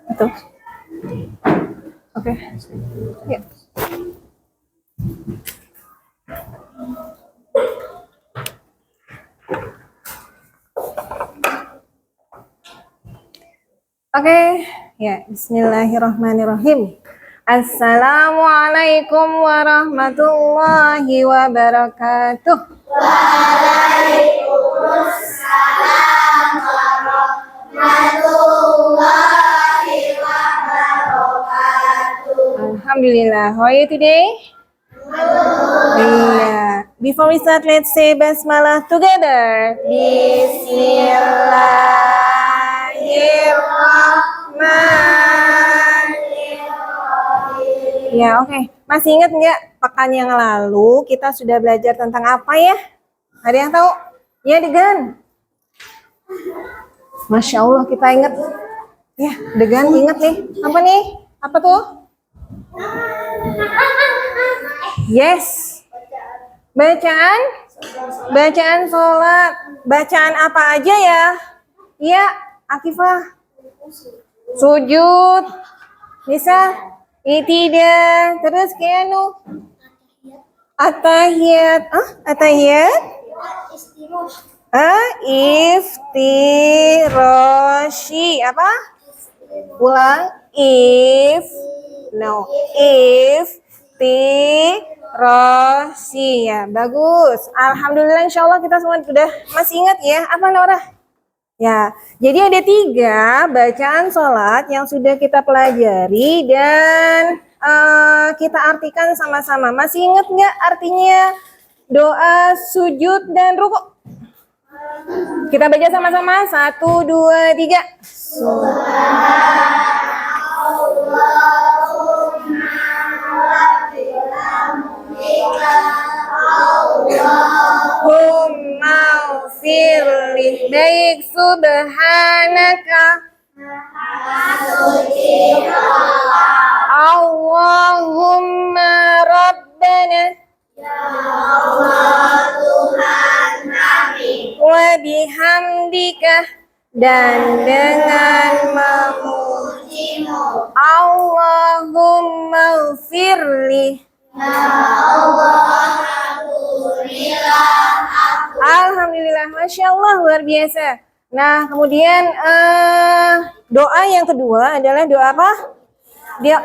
Itu. Oke. Ya. Oke, ya, bismillahirrahmanirrahim. Assalamualaikum warahmatullahi wabarakatuh. Waalaikumsalam warahmatullahi wabarakatuh. Alhamdulillah. How are you today? Yeah. Before we start, let's say basmalah together. Bismillahirrahmanirrahim. Ya, oke. Masih ingat nggak pekan yang lalu kita sudah belajar tentang apa ya? Ada yang tahu? Ya, Degan. Masya Allah, kita ingat. Ya, Degan ingat nih. Apa nih? Apa tuh? Yes. Bacaan? Bacaan sholat. Bacaan apa aja ya? Iya, Akifah. Sujud. Bisa? Itidah. Terus Kianu? Atahiyat. Atahiyat? Iftiroshi. Apa? Ulang. Iftiroshi. Ya, bagus. Alhamdulillah, insya Allah kita semua sudah masih ingat ya. Apa Nora? Ya, jadi ada 3 bacaan sholat yang sudah kita pelajari dan kita artikan sama-sama. Masih ingat nggak artinya doa, sujud, dan rukuk? Kita baca sama-sama. 1, 2, 3. Allahumma firli. Baik, subhanaka. Allahumma rabbana. Wa bihamdika. Dan dengan memujimu. Allahumma firli. Alhamdulillah, Masya Allah, luar biasa. Nah, kemudian doa yang kedua adalah doa apa?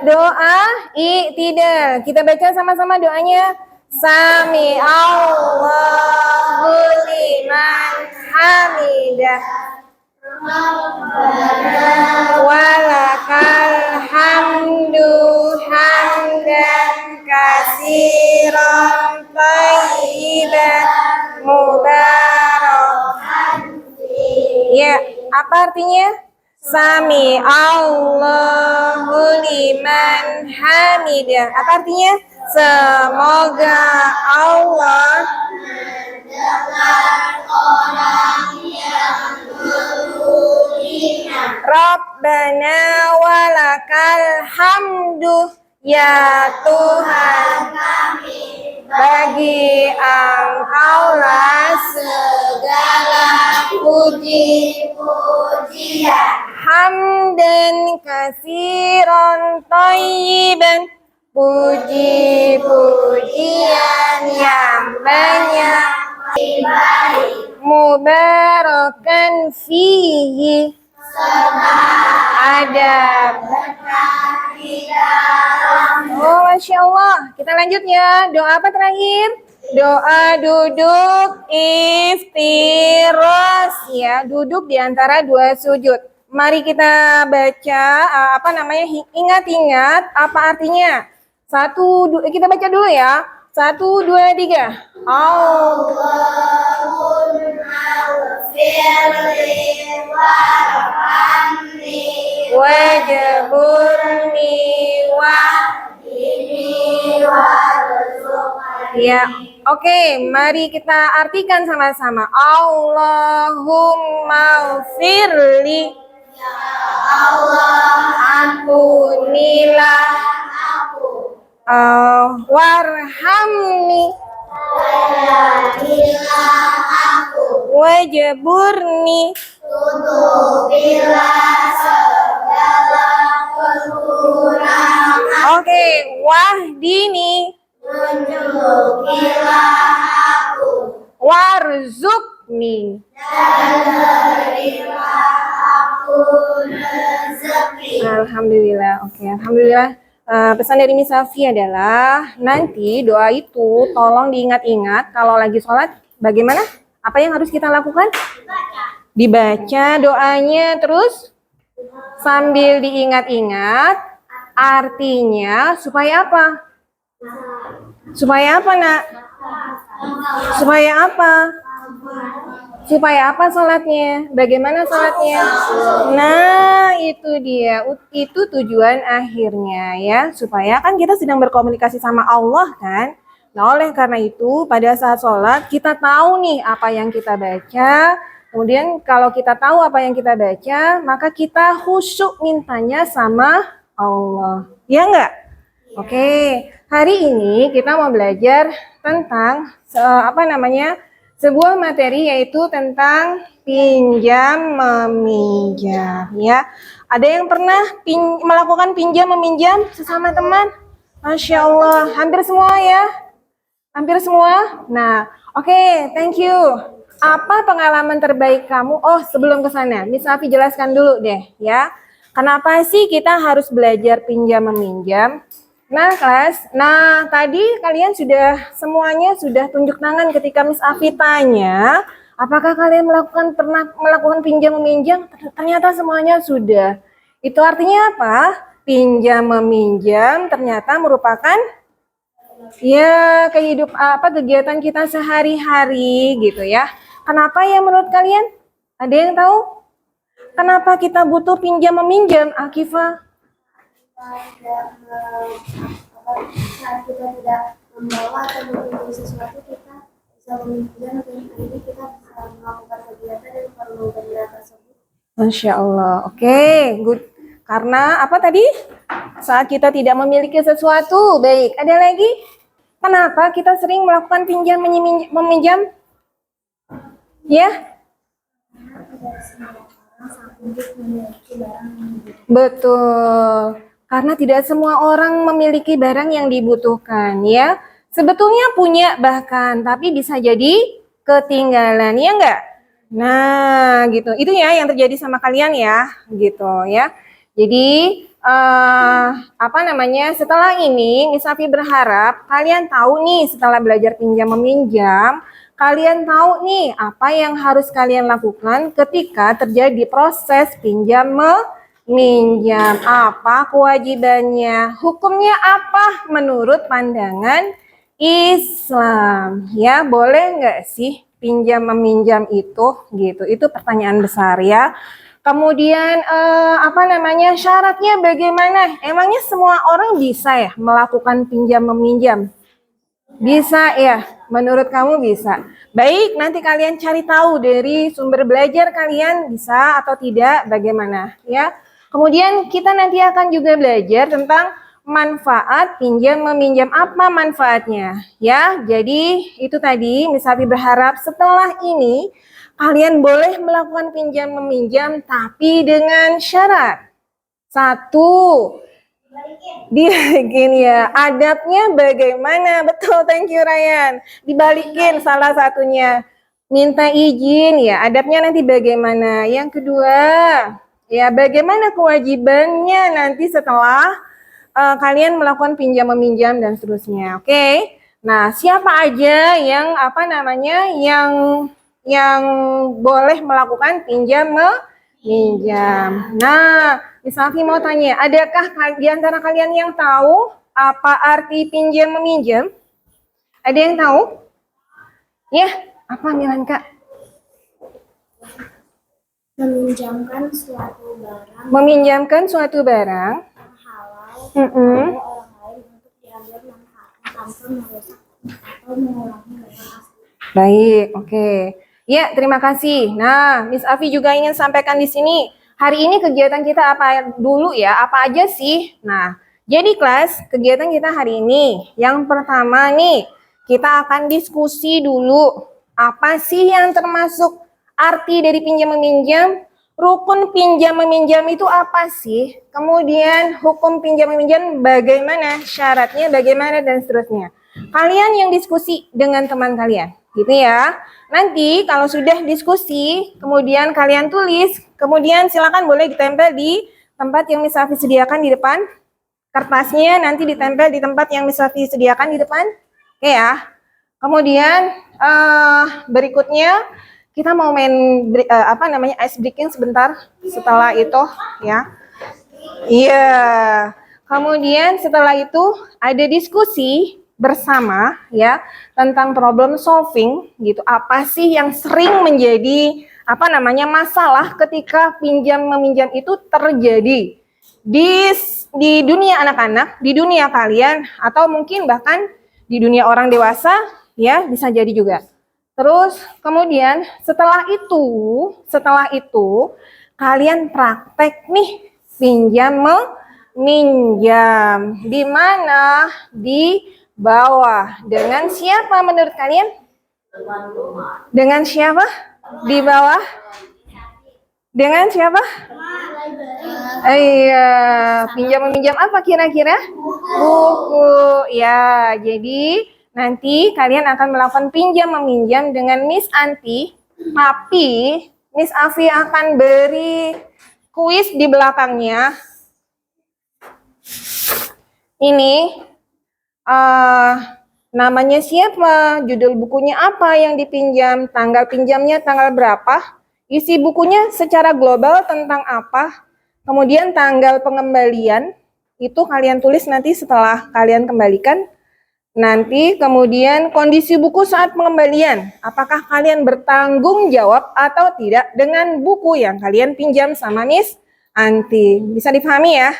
Doa i'tidal. Kita baca sama-sama doanya. Sami Allahu liman hamidah. Walakal hamdu hamdan katsiran thayyiban mubarakan. Ya, apa artinya? Sami Allahu liman hamidah. Apa artinya? Semoga Allah mendengar orang yang berujinya. Rabbana walakal hamdu. Ya Tuhan kami, bagi Engkaulah segala puji-pujian. Hamdan katsiran thayyiban. Puji-pujian yang banyak, mubarakan fihi. Ada berkah di dalam. Oh, Masya Allah. Kita lanjut ya. Doa apa terakhir? Doa duduk iftiros. Ya, duduk di antara 2 sujud. Mari kita baca, ingat-ingat apa artinya. Kita baca dulu ya. 1, 2, 3. Allahumma firli warhamni wajburni wahdini warzuqni. Ya, oke, mari kita artikan sama-sama. Allahumma firli. Ya Allah, ampunilah aku. Warhamni. Sayangilah aku. Wajburni. Tutupilah segala wahdini, tunjukilah aku, warzukni. dan berilah aku rezeki. Alhamdulillah. Oke, alhamdulillah. Pesan dari Miss Safi adalah nanti doa itu tolong diingat-ingat kalau lagi sholat bagaimana? Apa yang harus kita lakukan? Dibaca doanya terus sambil diingat-ingat artinya supaya apa? Supaya apa, Nak? Supaya apa? Supaya apa sholatnya? Bagaimana sholatnya? Nah, itu dia. Itu tujuan akhirnya ya. Supaya kan kita sedang berkomunikasi sama Allah kan. Nah, oleh karena itu pada saat sholat kita tahu nih apa yang kita baca. Kemudian kalau kita tahu apa yang kita baca, maka kita khusyuk mintanya sama Allah. Ya enggak? Oke, hari ini kita mau belajar tentang sebuah materi yaitu tentang pinjam meminjam ya. Ada yang pernah melakukan pinjam meminjam sesama teman? Masya Allah, hampir semua ya. Hampir semua? Nah, oke, thank you. Apa pengalaman terbaik kamu? Oh, sebelum ke sana, Miss Safi jelaskan dulu deh ya. Kenapa sih kita harus belajar pinjam meminjam? Nah, kelas. Nah, tadi kalian semuanya sudah tunjuk tangan ketika Miss Afi tanya, apakah kalian pernah melakukan pinjam meminjam? Ternyata semuanya sudah. Itu artinya apa? Pinjam meminjam ternyata merupakan ya kegiatan kita sehari-hari gitu ya. Kenapa ya menurut kalian? Ada yang tahu? Kenapa kita butuh pinjam meminjam, Akifah? Saat kita tidak membawa atau memiliki sesuatu, kita bisa meminjam dan akhirnya kita bisa melakukan kegiatan dan melakukan kegiatan tersebut. Masya Allah, oke, good. Karena apa tadi? Saat kita tidak memiliki sesuatu, baik. Ada lagi? Kenapa kita sering melakukan pinjam meminjam? Ya? Betul. Karena tidak semua orang memiliki barang yang dibutuhkan, ya. Sebetulnya punya bahkan, tapi bisa jadi ketinggalan, ya enggak? Nah, gitu. Itu ya yang terjadi sama kalian ya, gitu ya. Jadi, setelah ini, Miss Safi berharap kalian tahu nih setelah belajar pinjam meminjam, kalian tahu nih apa yang harus kalian lakukan ketika terjadi proses pinjam meminjam. Apa kewajibannya? Hukumnya apa menurut pandangan Islam? Ya, boleh nggak sih pinjam meminjam itu? Gitu. Itu pertanyaan besar ya. Kemudian syaratnya bagaimana? Emangnya semua orang bisa ya melakukan pinjam meminjam? Bisa ya, menurut kamu bisa. Baik, nanti kalian cari tahu dari sumber belajar kalian bisa atau tidak, bagaimana ya. Kemudian kita nanti akan juga belajar tentang manfaat pinjam meminjam. Apa manfaatnya ya. Jadi itu tadi Miss Safi berharap setelah ini kalian boleh melakukan pinjam meminjam tapi dengan syarat. Satu, dibalikin ya. Adabnya bagaimana? Betul, thank you Ryan. Dibalikin salah satunya. Minta izin ya. Adabnya nanti bagaimana? Yang kedua, ya bagaimana kewajibannya nanti setelah kalian melakukan pinjam meminjam dan seterusnya. Oke. Nah, siapa aja yang boleh melakukan pinjam meminjam. Nah, Miss Safi mau tanya, adakah di antara kalian yang tahu apa arti pinjam meminjam? Ada yang tahu? Ya, apa Milanka? Meminjamkan suatu barang Meminjamkan suatu barang yang halal Mm-mm. kepada orang lain untuk diambil manfaatnya tanpa merusak atau mengurangi barang asli. Baik, oke. Ya, terima kasih. Nah, Miss Afi juga ingin sampaikan di sini. Hari ini kegiatan kita apa dulu ya? Apa aja sih? Nah, jadi kelas, kegiatan kita hari ini. Yang pertama nih, kita akan diskusi dulu. Apa sih yang termasuk arti dari pinjam meminjam? rukun pinjam meminjam itu apa sih? Kemudian hukum pinjam meminjam bagaimana, syaratnya bagaimana, dan seterusnya. Kalian yang diskusi dengan teman kalian, gitu ya. Nanti kalau sudah diskusi, kemudian kalian tulis, kemudian silakan boleh ditempel di tempat yang Miss Safi sediakan di depan. Kertasnya nanti ditempel di tempat yang Miss Safi sediakan di depan. Oke ya. Kemudian berikutnya kita mau main ice breaking sebentar setelah itu ya. Iya. Kemudian setelah itu ada diskusi bersama ya tentang problem solving gitu. Apa sih yang sering menjadi masalah ketika pinjam meminjam itu terjadi di dunia anak-anak, di dunia kalian, atau mungkin bahkan di dunia orang dewasa ya, bisa jadi juga. Terus kemudian setelah itu kalian praktek nih pinjam meminjam. Di mana? Di bawah. Dengan siapa menurut kalian? Dengan siapa? Di bawah? Dengan siapa? Iya, pinjam meminjam apa kira-kira? Buku. Ya, jadi nanti kalian akan melakukan pinjam meminjam dengan Miss Anti, tapi Miss Afi akan beri kuis di belakangnya. Ini namanya siapa, judul bukunya apa yang dipinjam, tanggal pinjamnya tanggal berapa, isi bukunya secara global tentang apa, kemudian tanggal pengembalian itu kalian tulis nanti setelah kalian kembalikan. Nanti kemudian kondisi buku saat pengembalian, apakah kalian bertanggung jawab atau tidak dengan buku yang kalian pinjam sama Miss Anti. Bisa dipahami ya?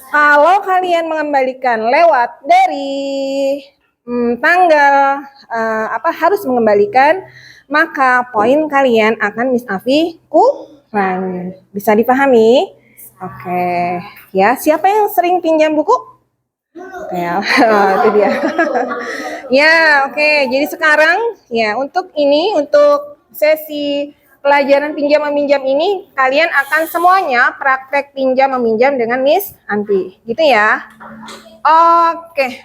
Kalau kalian mengembalikan lewat dari tanggal harus mengembalikan, maka poin kalian akan Miss Afi kurang. Bisa dipahami? Oke. Ya, siapa yang sering pinjam buku? Ya, itu dia. Ya, oke. Jadi sekarang ya untuk sesi pelajaran pinjam meminjam ini kalian akan semuanya praktek pinjam meminjam dengan Miss Anti, gitu ya. Oke.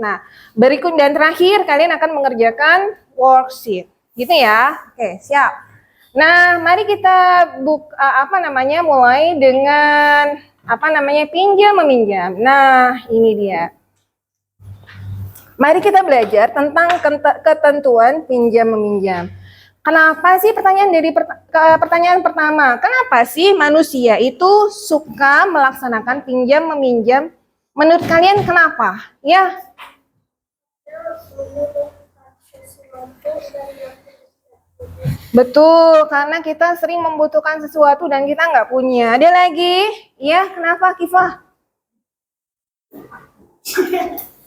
Nah, berikut dan terakhir kalian akan mengerjakan worksheet, gitu ya. Oke, siap. Nah, mari kita mulai dengan pinjam meminjam. Nah, ini dia. Mari kita belajar tentang ketentuan pinjam meminjam. Kenapa sih pertanyaan pertama? Kenapa sih manusia itu suka melaksanakan pinjam meminjam? Menurut kalian kenapa? Ya. Betul, karena kita sering membutuhkan sesuatu dan kita nggak punya. Ada lagi? Ya, kenapa Kifah?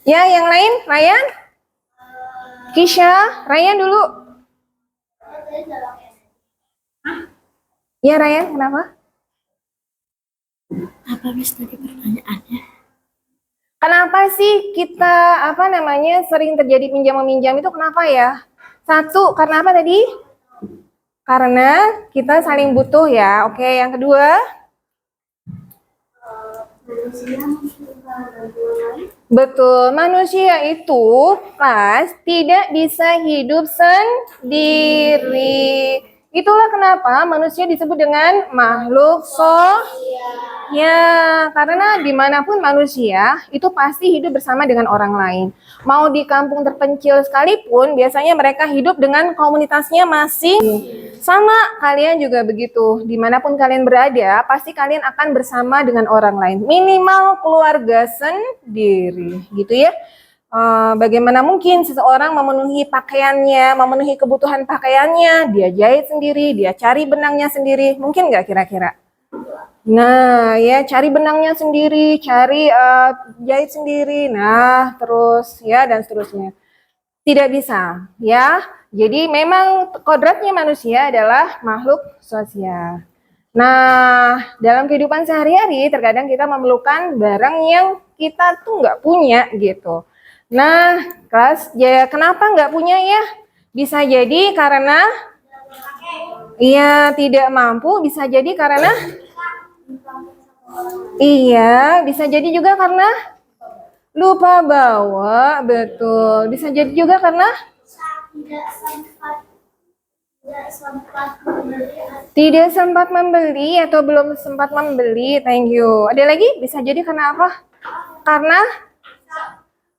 Ya, yang lain? Ryan? Kisha? Ryan dulu. Ya, Ryan, kenapa? Apa Miss tadi pertanyaannya? Kenapa sih kita sering terjadi pinjam meminjam itu kenapa ya? Satu, karena apa tadi? Karena kita saling butuh ya. Oke, yang kedua? Betul, manusia itu tidak bisa hidup sendiri. Itulah kenapa manusia disebut dengan makhluk sosial. Ya, karena dimanapun manusia itu pasti hidup bersama dengan orang lain. Mau di kampung terpencil sekalipun, biasanya mereka hidup dengan komunitasnya masing. Sama kalian juga begitu. Dimanapun kalian berada, pasti kalian akan bersama dengan orang lain. Minimal keluarga sendiri, gitu ya. Bagaimana mungkin seseorang memenuhi pakaiannya, memenuhi kebutuhan pakaiannya, dia jahit sendiri, dia cari benangnya sendiri, mungkin nggak kira-kira? Nah, ya cari benangnya sendiri, cari jahit sendiri, nah terus ya dan seterusnya. Tidak bisa, ya. Jadi memang kodratnya manusia adalah makhluk sosial. Nah, dalam kehidupan sehari-hari terkadang kita memerlukan barang yang kita tuh nggak punya gitu. Nah, kelas, ya kenapa nggak punya ya? Bisa jadi karena Iya, tidak mampu bisa jadi karena bisa jadi juga karena lupa bawa, betul. Bisa jadi juga karena tidak sempat membeli atau belum sempat membeli. Thank you. Ada lagi? Bisa jadi karena apa? Karena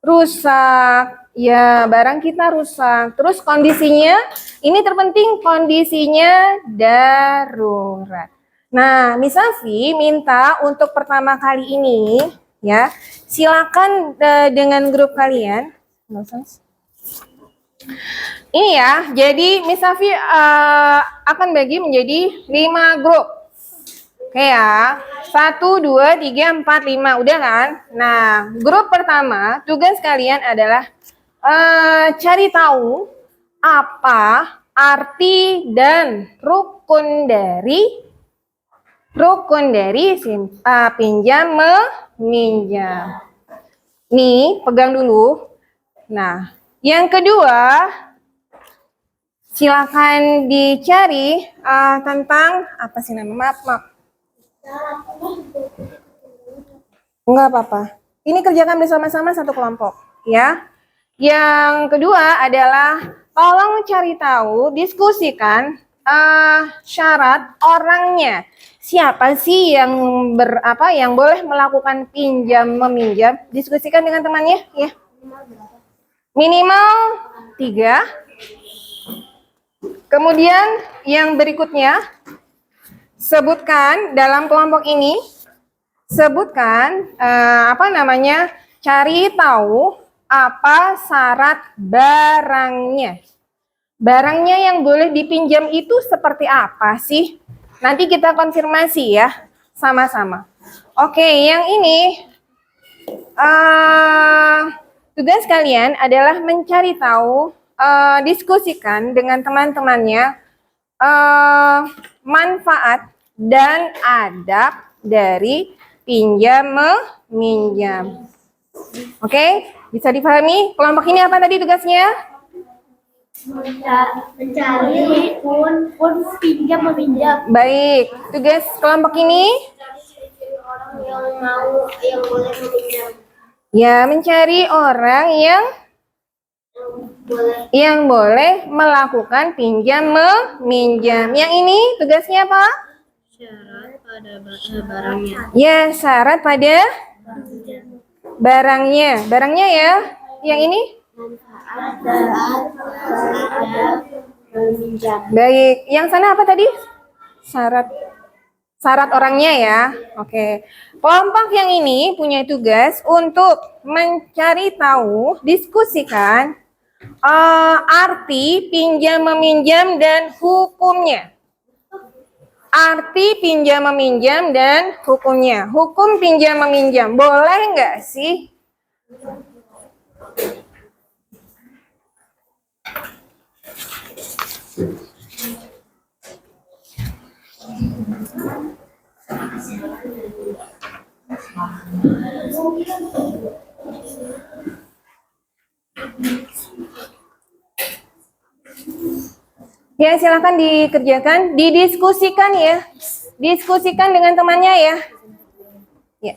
rusak. Ya, barang kita rusak. Terus kondisinya, ini terpenting kondisinya darurat. Nah, Miss Safi minta untuk pertama kali ini, ya, silakan dengan grup kalian. Ini ya, jadi Miss Safi akan bagi menjadi 5 grup. Oke ya, 1, 2, 3, 4, 5, udah kan? Nah, grup pertama, tugas kalian adalah cari tahu apa arti dan rukun dari pinjam meminjam. Nih, pegang dulu. Nah, yang kedua, silakan dicari tentang apa sih nama? Maaf. Enggak apa-apa. Ini kerjakan bersama-sama satu kelompok, ya. Yang kedua adalah tolong cari tahu, diskusikan syarat orangnya. Siapa sih yang yang boleh melakukan pinjam meminjam? Diskusikan dengan temannya, ya. Minimal 3. Kemudian yang berikutnya, sebutkan dalam kelompok ini, sebutkan cari tahu apa syarat barangnya. Barangnya yang boleh dipinjam itu seperti apa sih? Nanti kita konfirmasi ya, sama-sama. Oke, yang ini tugas kalian adalah mencari tahu, diskusikan dengan teman-temannya manfaat dan adab dari pinjam meminjam. Oke, bisa dipahami? Kelompok ini apa tadi tugasnya? Mencari pun pinjam meminjam. Baik, tugas kelompok ini? yang boleh meminjam. Ya, mencari orang yang boleh melakukan pinjam meminjam. Yang ini tugasnya apa? Syarat pada barangnya. Ya, syarat pada barangnya. Barangnya ya. Yang ini? Baik. Yang sana apa tadi? Syarat orangnya ya. Oke. Kelompok yang ini punya tugas untuk mencari tahu, diskusikan arti pinjam meminjam dan hukumnya. Arti pinjam meminjam dan hukumnya. Hukum pinjam meminjam boleh nggak sih? Ya, silakan dikerjakan, didiskusikan ya. Diskusikan dengan temannya ya. Ya.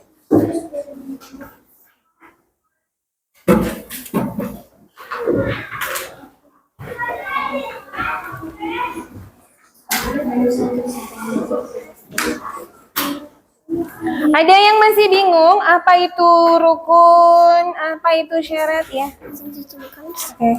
Ada yang masih bingung apa itu rukun, apa itu syarat ya? Oke.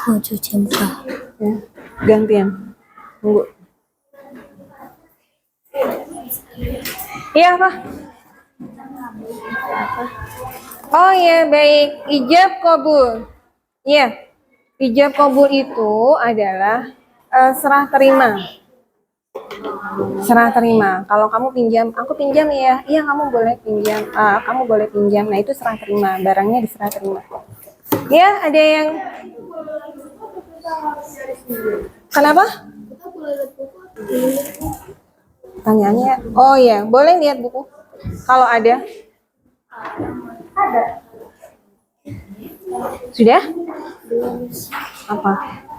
Mau cuci muka. Ya, gantian. Tunggu. Iya, apa? Oh ya, baik. Ijab kabul. Iya. Ijab kabul itu adalah serah terima. Serah terima. Kalau kamu pinjam, aku pinjam ya. Iya, kamu boleh pinjam. Kamu boleh pinjam. Nah, itu serah terima. Barangnya diserah terima. Ya, ada yang kenapa? Kita boleh lihat buku. Tanyanya, oh ya, boleh lihat buku kalau ada. Sudah? Apa?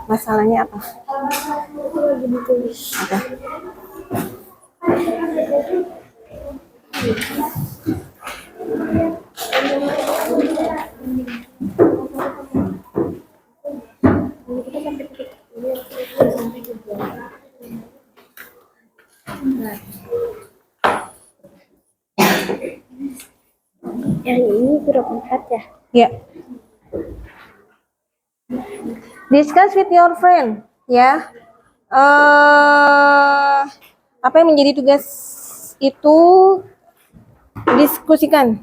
Masalahnya apa? Aku lagi ditulis. Apa? Yang ini huruf 4 ya? Ya. Discuss with your friend, ya. Apa yang menjadi tugas itu diskusikan.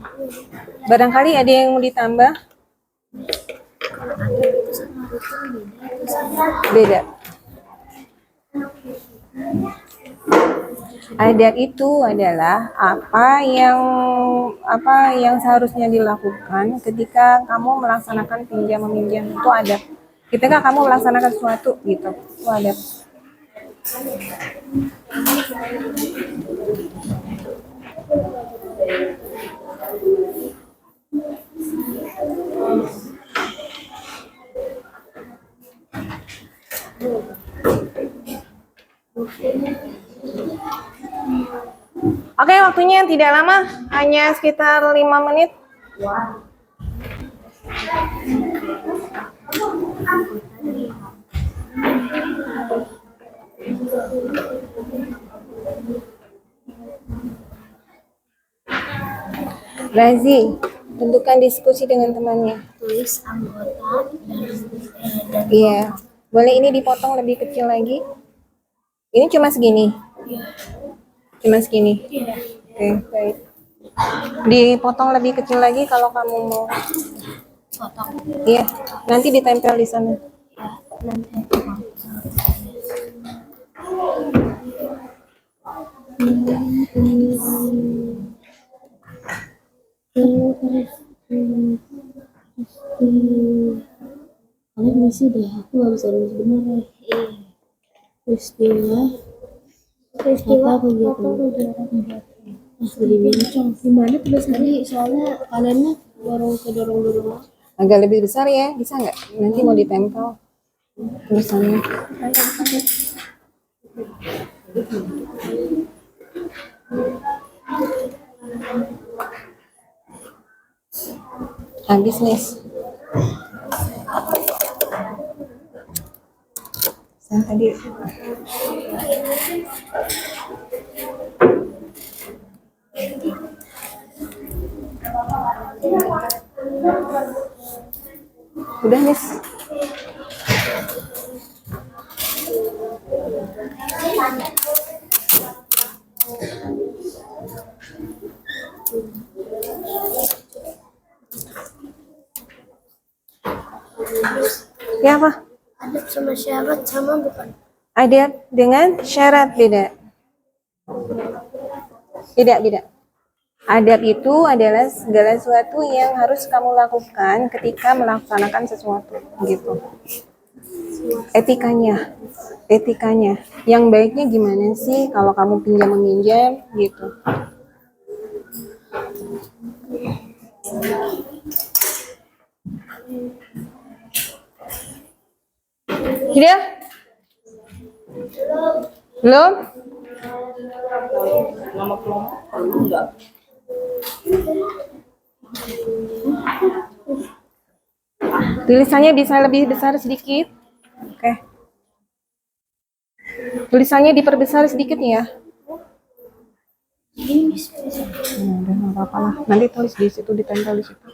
Barangkali ada yang mau ditambah? Beda. Adat itu adalah apa yang seharusnya dilakukan ketika kamu melaksanakan pinjam meminjam, itu adat. Ketika kamu melaksanakan sesuatu gitu, itu adat. Oke, waktunya tidak lama, hanya sekitar 5 menit. Razi, tentukan diskusi dengan temannya. Tulis anggota dan Iya, boleh ini dipotong lebih kecil lagi? Ini cuma segini? Cuma segini? Oke, baik. Dipotong lebih kecil lagi kalau kamu mau. potong. Iya, nanti ditempel di sana. Nanti kalian misi deh, aku gak bisa nulis bener ya. Peristiwa apa kegiatan jadi bincang gimana tulisannya, soalnya kaliannya dorong Agak lebih besar ya, bisa nggak? Nanti mau ditempel tulisannya. Habis nih. Saya tadi. Udah, Miss. Ya apa? Adat sama syarat sama bukan? Adat dengan syarat beda. Beda. Adat itu adalah segala sesuatu yang harus kamu lakukan ketika melaksanakan sesuatu, gitu. Etikanya. Yang baiknya gimana sih kalau kamu pinjam meminjam, gitu. Sudah? Belum? Tulisannya bisa lebih besar sedikit. Oke. Tulisannya diperbesar sedikit ya. Udah nggak apa-apa lah. Nanti tulis di situ, ditempel di situ.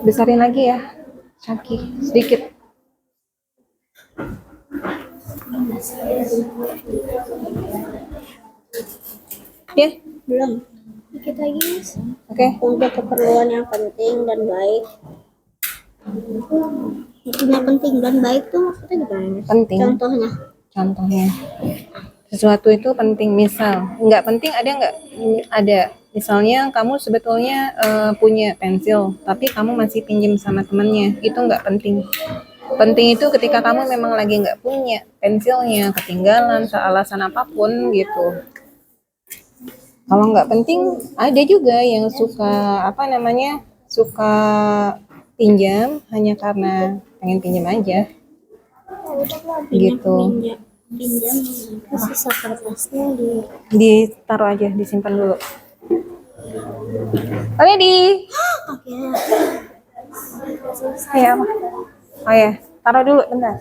Besarin lagi ya, Syaki, sedikit. Ya, Belum. Dikit lagi, Mas. oke. Untuk keperluan yang penting dan baik. Maksudnya penting dan baik tuh maksudnya gimana? Penting. Contohnya. Contohnya. Sesuatu itu penting, misal nggak penting ada nggak? Ada. Misalnya kamu sebetulnya punya pensil, tapi kamu masih pinjam sama temennya, itu nggak penting. Penting itu ketika kamu memang lagi nggak punya pensilnya, ketinggalan, alasan apapun gitu. Kalau nggak penting, ada juga yang suka apa namanya, suka pinjam hanya karena pengen pinjam aja, gitu. Pinjam sisa kertasnya Ditaruh aja, disimpan dulu. Ready? Oke. Ya apa? Oh ya, taruh dulu bentar.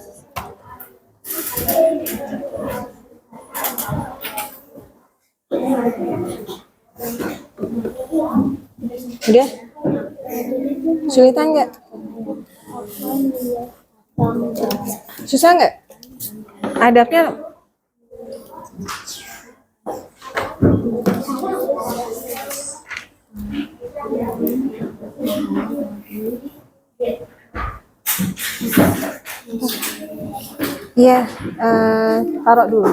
Udah? Sulitan nggak? Susah nggak? Adabnya iya, taruh dulu.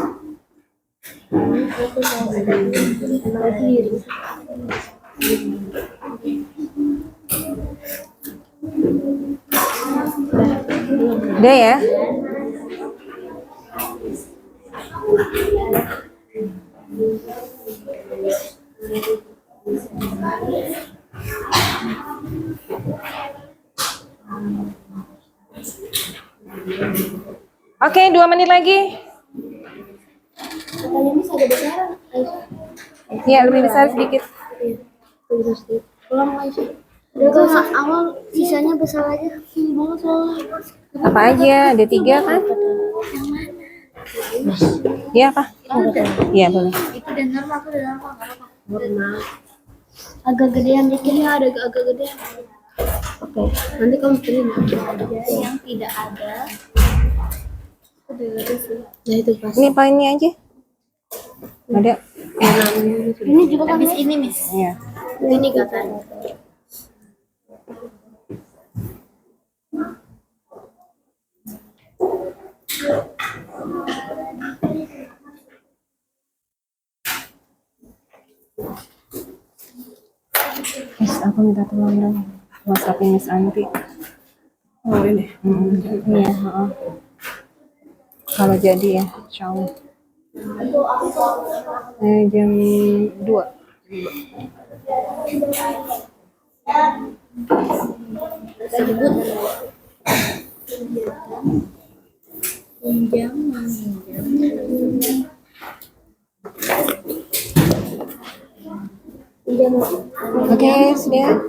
Udah ya? Oke, 2 menit lagi. Katanya bisa ada besar. Iya, lebih besar sedikit. Besar sedikit. Ulang aja. Itu awal sisanya besar aja. Ini banget soalnya. Apa aja? Ada 3 kan? Iya apa? Iya boleh. Itu dan normal, aku udah normal, nggak apa-apa. Normal. Agak gedean dikitnya, ada agak gedean. Oke, nanti kamu terima. Ada yang tidak ada. Nah itu pas. Ini poinnya aja. Ada. Ini juga kan habis ini, Miss. Iya. Ini katanya. Miss, aku minta tolong dong. WhatsApp Miss Anti. Oh ini. Iya. Kalau jadi ya, insya Allah. Jam 2. Sebut pinjam Oke, sudah.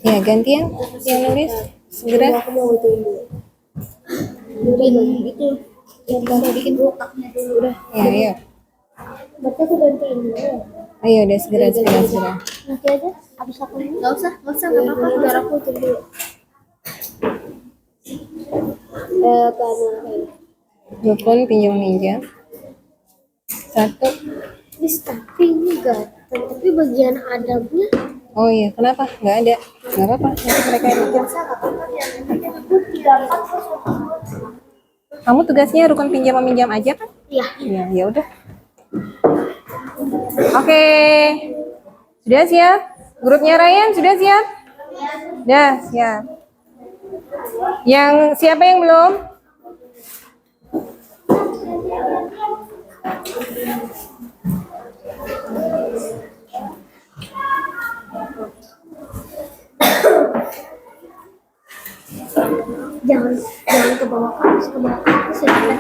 Ya, gantian yang nulis segera. aku mau itu itu yang bisa bikin kotaknya dulu udah. Ya, ayo. Berarti aku gantiin dulu ya. Ayo, udah segera. Nanti aja habis aku ini. Nggak usah nggak apa-apa. Biar aku itu dulu. Karena Rukun pinjam-minjam. 1. tapi ini gatel. Tapi bagian adabnya Oh iya, kenapa? Nggak ada. Nggak apa-apa. Nanti mereka yang bikin. Kamu tugasnya rukun pinjam-meminjam aja kan? iya. Ya, ya udah. Oke. Sudah siap? Grupnya Ryan sudah siap? Sudah siap. Yang siapa yang belum? Jangan ke bawah kamus ya.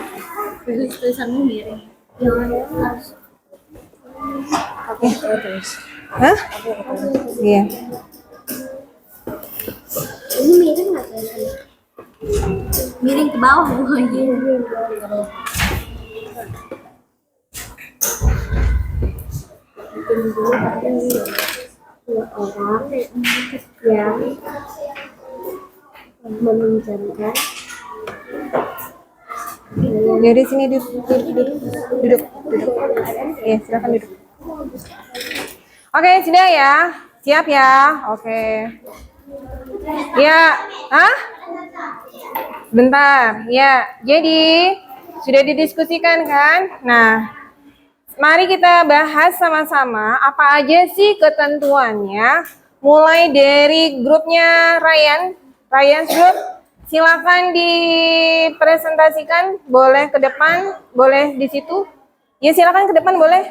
Tulisanmu miring. Jangan harus. Terus. Hah? Iya. Ini miring nggak tulisannya? Miring ke bawah bukannya. Orang yang meminjamkan Ya di sini duduk. Iya, silakan duduk. Oke, sudah ya. Siap ya. Oke. Ya, hah? Bentar, ya. Jadi sudah didiskusikan kan? Nah, mari kita bahas sama-sama apa aja sih ketentuannya. Mulai dari grupnya Ryan's Group. Silakan dipresentasikan. Boleh ke depan, boleh di situ. Ya silakan ke depan boleh.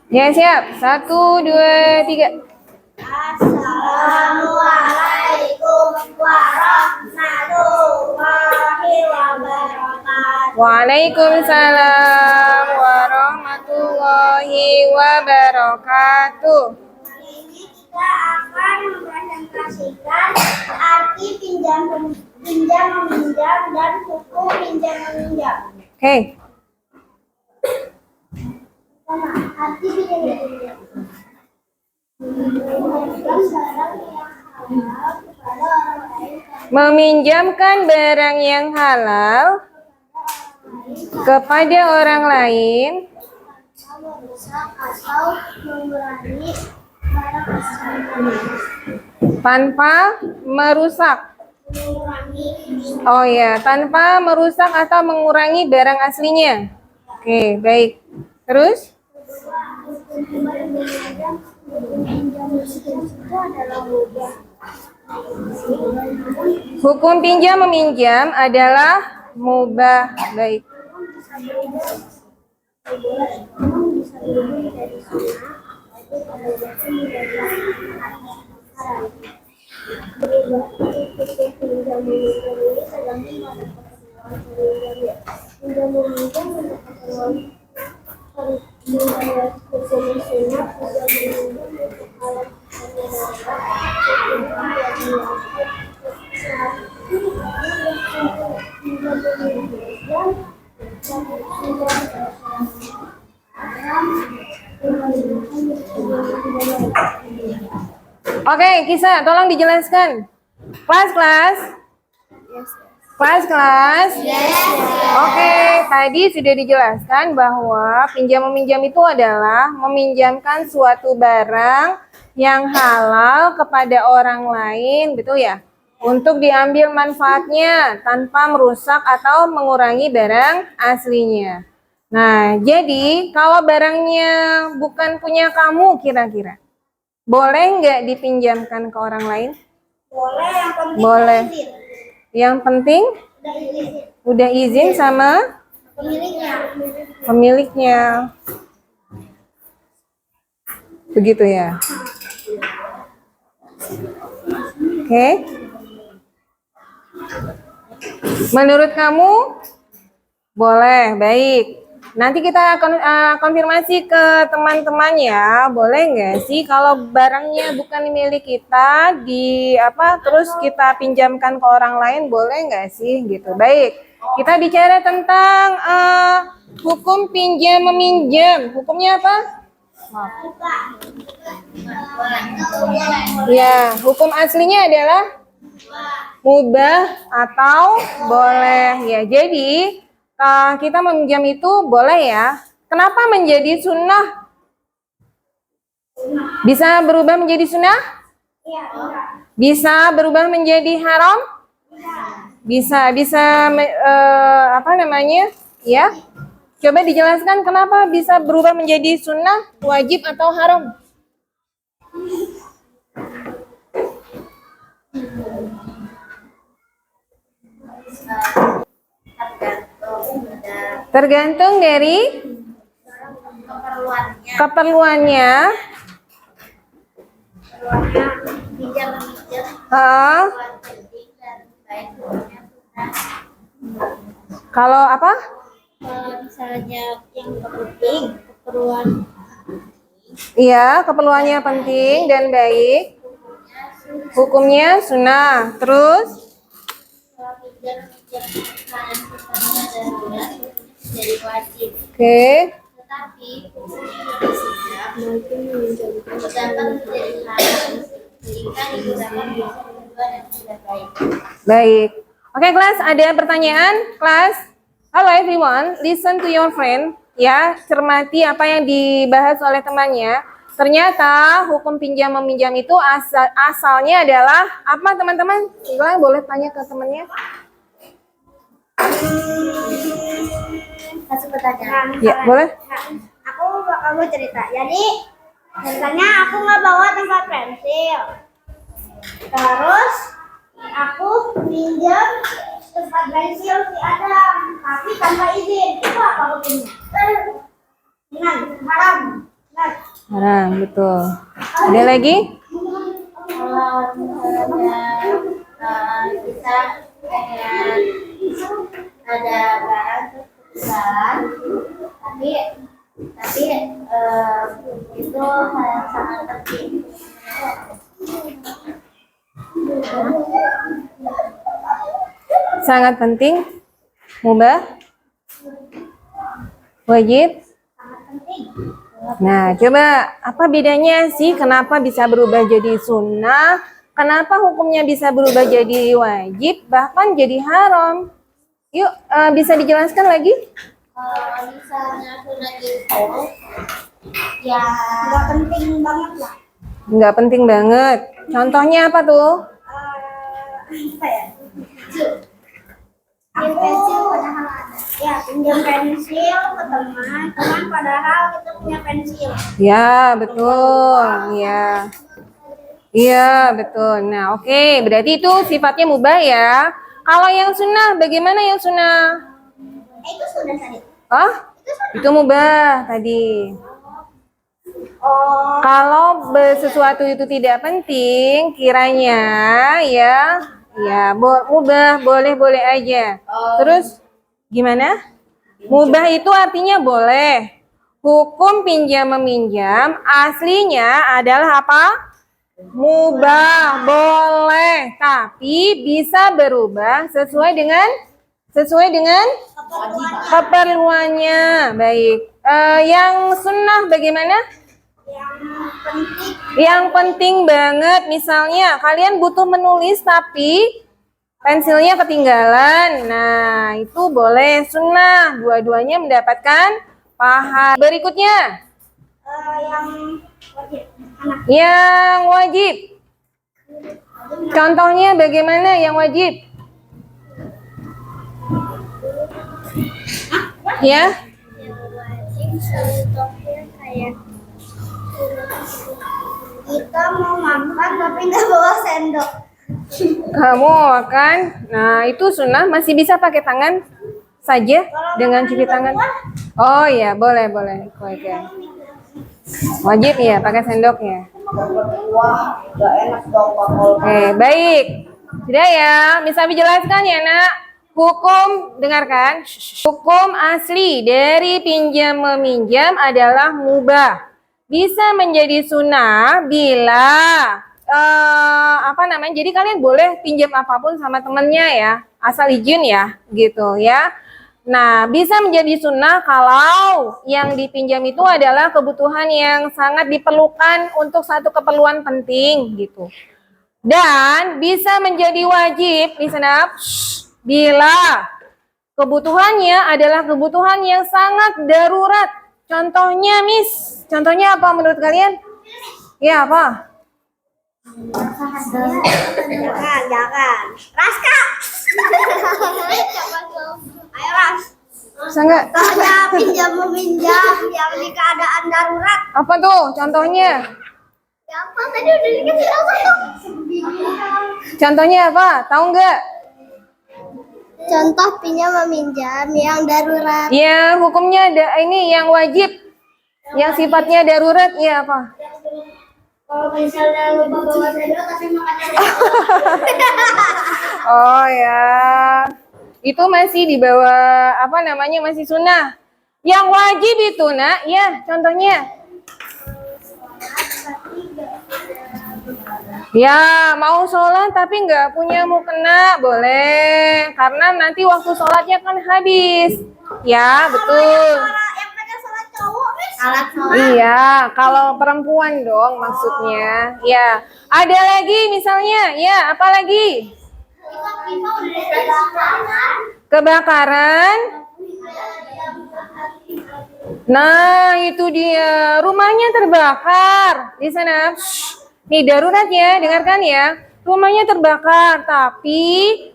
Ya siap. 1, 2, 3. Assalamualaikum warahmatullahi wabarakatuh. Waalaikumsalam warahmatullahi wabarakatuh. Ini kita akan mempresentasikan arti pinjam meminjam dan hukum pinjam meminjam. Oke. Sama arti pinjam meminjam. Meminjamkan barang yang halal kepada orang lain meminjamkan barang yang halal kepada orang lain atau mengurangi barang aslinya. tanpa merusak. Mengurangi Oh ya, tanpa merusak atau mengurangi barang aslinya. Oke, baik. Terus? Hukum pinjam meminjam adalah mubah. Baik. Oke, Kisah, tolong dijelaskan. Kelas. Oke, tadi sudah dijelaskan bahwa pinjam meminjam itu adalah meminjamkan suatu barang yang halal kepada orang lain, betul ya? Untuk diambil manfaatnya tanpa merusak atau mengurangi barang aslinya. Nah, jadi kalau barangnya bukan punya kamu kira-kira, boleh nggak dipinjamkan ke orang lain? boleh, yang penting Boleh. izin. Yang penting Udah izin udah izin sama pemiliknya. Begitu ya. Oke. Menurut kamu boleh, baik. Nanti kita akan konfirmasi ke teman-teman ya. Boleh nggak sih kalau barangnya bukan milik kita terus kita pinjamkan ke orang lain, boleh nggak sih gitu. Baik. Kita bicara tentang hukum pinjam meminjam. Hukumnya apa? Ya, hukum aslinya adalah mubah atau boleh ya. Jadi kita meminjam itu boleh ya. Kenapa menjadi sunnah? Bisa berubah menjadi sunnah? Bisa berubah menjadi haram? Bisa Ya. Coba dijelaskan kenapa bisa berubah menjadi sunnah, wajib atau haram? Tergantung dari keperluannya. pinjam meminjam penting dan baik hukumnya sunnah. Kalau apa? Kalau misalnya yang penting keperluan Iya, keperluannya penting dan baik. Hukumnya sunnah. Terus? kalau pinjam meminjam keadaan sistemnya darurat jadi wajib. Oke. Tetapi terdapat menjadi haram jika digunakan untuk tujuan yang tidak baik. Baik. Oke, kelas, ada pertanyaan? Kelas? Halo everyone, listen to your friend. Ya, cermati apa yang dibahas oleh temannya. Ternyata hukum pinjam meminjam itu asalnya adalah apa teman-teman? Silakan boleh tanya ke temannya. Kasih pertanyaan. Ya, boleh. Aku bakal cerita. Jadi ceritanya aku nggak bawa tempat pensil. Terus aku minjem tempat pensil si Adam, tapi tanpa izin. Itu apa hukumnya? Haram. Haram, betul. Ada lagi? Kalau misalnya kita pengen ada barang kesalahan, tapi itu hal yang sangat penting. Sangat penting. Mubah? Wajib? Sangat penting. Nah, coba apa bedanya sih? Kenapa bisa berubah jadi sunnah? Kenapa hukumnya bisa berubah jadi wajib? Bahkan jadi haram? Yuk, bisa dijelaskan lagi? Kalau misalnya sudah itu, ya nggak penting banget lah. Nggak penting banget. Contohnya apa tuh? Apa ya? Pinjam pensil padahal ada. Ya, pinjam pensil ke teman, padahal kita punya pensil. Ya, betul. Iya. Iya, betul. Nah, oke. Berarti itu sifatnya mubah ya. Kalau yang sunnah, bagaimana yang sunnah? Itu sudah tadi. Oh, itu mubah tadi. Oh, Kalau sesuatu itu tidak penting, kiranya ya mubah boleh-boleh aja. Terus gimana? Mubah itu artinya boleh. Hukum pinjam meminjam aslinya adalah apa? Mubah, boleh, tapi bisa berubah sesuai dengan keperluannya. Baik. Yang sunnah bagaimana? Yang penting banget, misalnya kalian butuh menulis tapi pensilnya ketinggalan. Nah, itu boleh sunnah. Dua-duanya mendapatkan pahala. Berikutnya, yang wajib. yang wajib. Contohnya bagaimana yang wajib? Ya, Wajib contohnya kayak kita mau makan tapi nggak bawa sendok. kamu akan. Nah, itu sunnah masih bisa pakai tangan saja dengan cuci tangan. Oh ya, boleh. Oke. Wajib ya pakai sendok ya. Oke, baik. Sudah ya, bisa dijelaskan ya, Nak? Hukum, dengarkan. Hukum asli dari pinjam meminjam adalah mubah. Bisa menjadi sunnah bila jadi kalian boleh pinjam apapun sama temennya ya, asal izin ya, gitu ya. Nah, bisa menjadi sunnah kalau yang dipinjam itu adalah kebutuhan yang sangat diperlukan untuk satu keperluan penting gitu. Dan bisa menjadi wajib, listen up, bila kebutuhannya adalah kebutuhan yang sangat darurat. Contohnya, Miss, contohnya apa menurut kalian? Ya, apa? Jangan. Raska. Ayo Ras. Sangat. Tanya pinjam meminjam yang di keadaan darurat. Apa tuh contohnya? Ya apa tadi udah dikasih tahu tuh. Contohnya apa? Tahu nggak? Contoh pinjam meminjam yang darurat. Ya, hukumnya ada ini yang wajib. Yang sifatnya darurat, ya apa? Kalau misalnya lupa bawa sendok tapi makannya Oh ya, itu masih di bawah masih sunnah. Yang wajib itu nak, ya contohnya. Ya mau sholat tapi nggak punya mukena boleh, karena nanti waktu sholatnya kan habis. Ya betul. yang pada sholat cowok, Miss. Alat sholat. Iya, kalau perempuan dong maksudnya. Ya, ada lagi misalnya, ya apa lagi? Kita udah dikasih Kebakaran. Nah, itu dia. Rumahnya terbakar. Di sana. Shh. Nih, darurat ya. Dengarkan ya. Rumahnya terbakar, tapi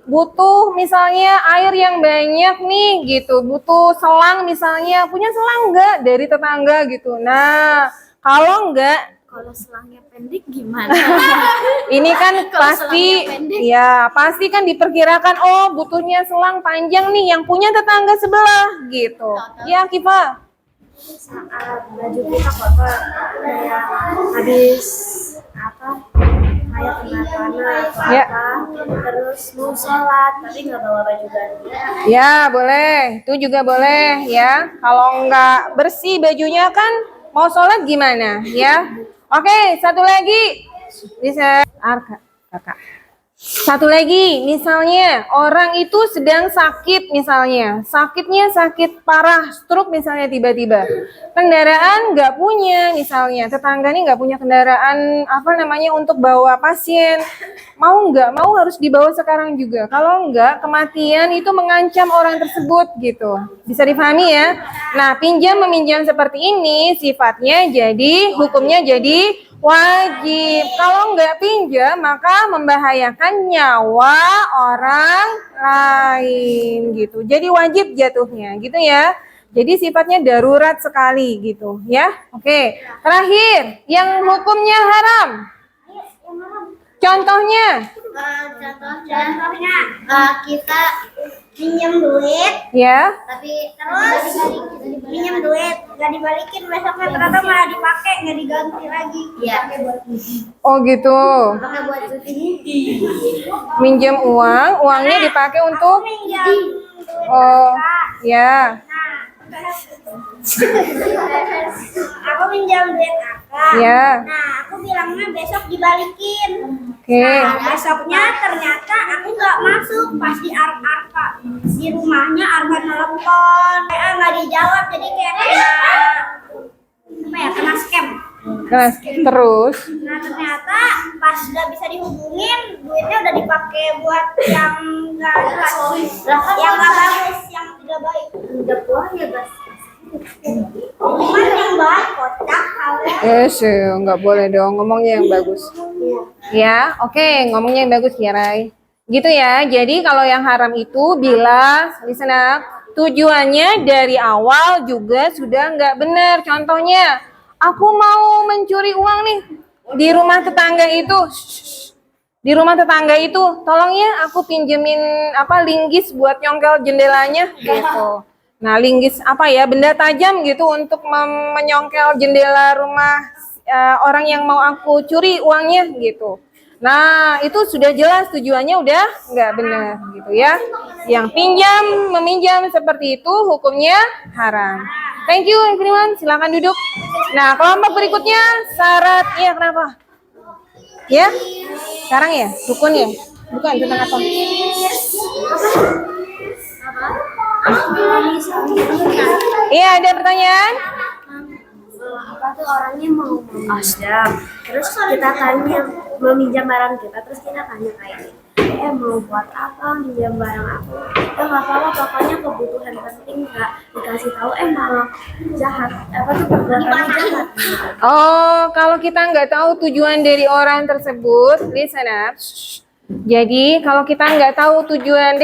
butuh misalnya air yang banyak nih gitu. Butuh selang misalnya. Punya selang nggak dari tetangga gitu. Nah, kalau nggak, Kalau selangnya pendek gimana? ini kan Kalau pasti, selangnya pendek. ya pasti kan diperkirakan, oh butuhnya selang panjang nih yang punya tetangga sebelah gitu. Ya, Kifa. Saat baju kita kotor kayak habis apa kayak kena panas Ya. terus mau sholat tapi nggak bawa baju ganti. Ya, boleh. Itu juga boleh ya. Kalau nggak bersih bajunya kan mau sholat gimana ya? Oke, satu lagi. Bisa kakak. Satu lagi, misalnya orang itu sedang sakit misalnya. Sakitnya sakit parah, stroke misalnya tiba-tiba. Kendaraan nggak punya misalnya. Tetangga nih nggak punya kendaraan apa namanya untuk bawa pasien. Mau nggak mau harus dibawa sekarang juga. Kalau nggak kematian itu mengancam orang tersebut gitu. Bisa dipahami ya? Nah, pinjam meminjam seperti ini sifatnya jadi hukumnya jadi wajib. Kalau nggak pinjam maka membahayakan nyawa orang lain gitu. Jadi wajib jatuhnya gitu ya. Jadi sifatnya darurat sekali gitu ya. Oke. Terakhir, yang hukumnya haram. Contohnya Contohnya kita minjem duit, ya. tapi terus minjem duit nggak dibalikin, besoknya ternyata malah dipakai nggak diganti lagi. Iya. Oh gitu. Pakai buat cuci. Minjam uang, uangnya dipakai untuk Minjem duit oh Kak. ya. Aku minjam duit kakak. Ya. Nah, aku bilangnya besok dibalikin. Oke. Nah, besoknya ternyata aku nggak masuk pas di Arka. Di rumahnya Arka nelpon. Nggak dijawab, jadi kayak kena apa ya, kena scam. Nah, terus Nah, ternyata pas udah bisa dihubungin, duitnya udah dipakai buat yang nggak jelas, yang nggak bagus, yang tidak baik. Udah pulang ya guys. Cuman yang baik kocak nggak boleh dong ngomongnya yang bagus. Ya, oke, ngomongnya yang bagus ya, Rai. Gitu ya. Jadi kalau yang haram itu bila listener tujuannya dari awal juga sudah nggak benar. Contohnya, aku mau mencuri uang nih di rumah tetangga itu. Di rumah tetangga itu, tolong ya aku pinjemin apa linggis buat nyongkel jendelanya gitu. Nah, linggis apa ya, benda tajam gitu untuk menyongkel jendela rumah orang yang mau aku curi uangnya gitu. Nah, itu sudah jelas tujuannya udah nggak benar gitu ya. Yang pinjam, meminjam seperti itu hukumnya haram. Thank you everyone, silakan duduk. Nah, kelompok berikutnya syarat, iya kenapa? Ya, sekarang ya, rukun ya? Bukan, tentang apa? Iya, ada pertanyaan? Apa tuh orangnya mau meminjam, terus kita tanya meminjam barang kita, terus kita tanya kayak mau buat apa minjam barang aku? Nggak apa-apa, pokoknya kebutuhan penting nggak dikasih tahu malah jahat. Apa tuh perbuatannya jahat? Oh, kalau kita nggak tahu tujuan dari orang tersebut, listen up. Jadi kalau kita nggak tahu tujuan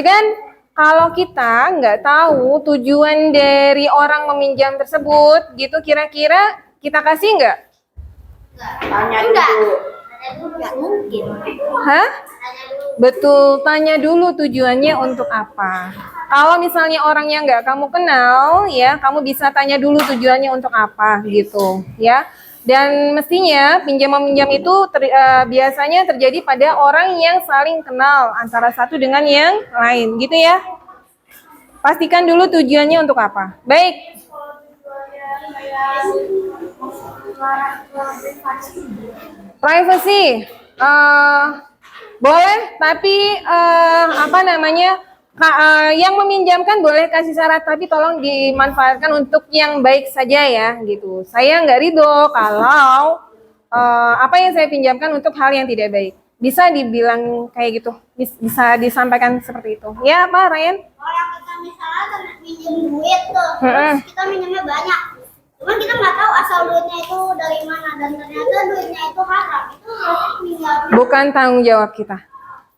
kalau kita nggak tahu tujuan dari orang meminjam tersebut, gitu kira-kira kita kasih nggak? Tanya dulu. Nggak mungkin. Hah? Betul, tanya dulu tujuannya untuk apa. Kalau misalnya orangnya nggak kamu kenal, ya kamu bisa tanya dulu tujuannya untuk apa, gitu, ya. Dan mestinya pinjam-meminjam itu biasanya terjadi pada orang yang saling kenal antara satu dengan yang lain, gitu ya. Pastikan dulu tujuannya untuk apa. Baik. Privacy, boleh, tapi apa namanya? Yang meminjamkan boleh kasih syarat, tapi tolong dimanfaatkan untuk yang baik saja ya, gitu. Saya nggak ridho kalau apa yang saya pinjamkan untuk hal yang tidak baik. Bisa dibilang kayak gitu, bisa disampaikan seperti itu. Ya, Pak Ryan? Kalau kita misalnya minjem duit tuh, terus kita minjemnya banyak. nggak tahu asal duitnya itu dari mana dan ternyata duitnya itu haram. Itu berarti meninggalnya. Bukan tanggung jawab kita.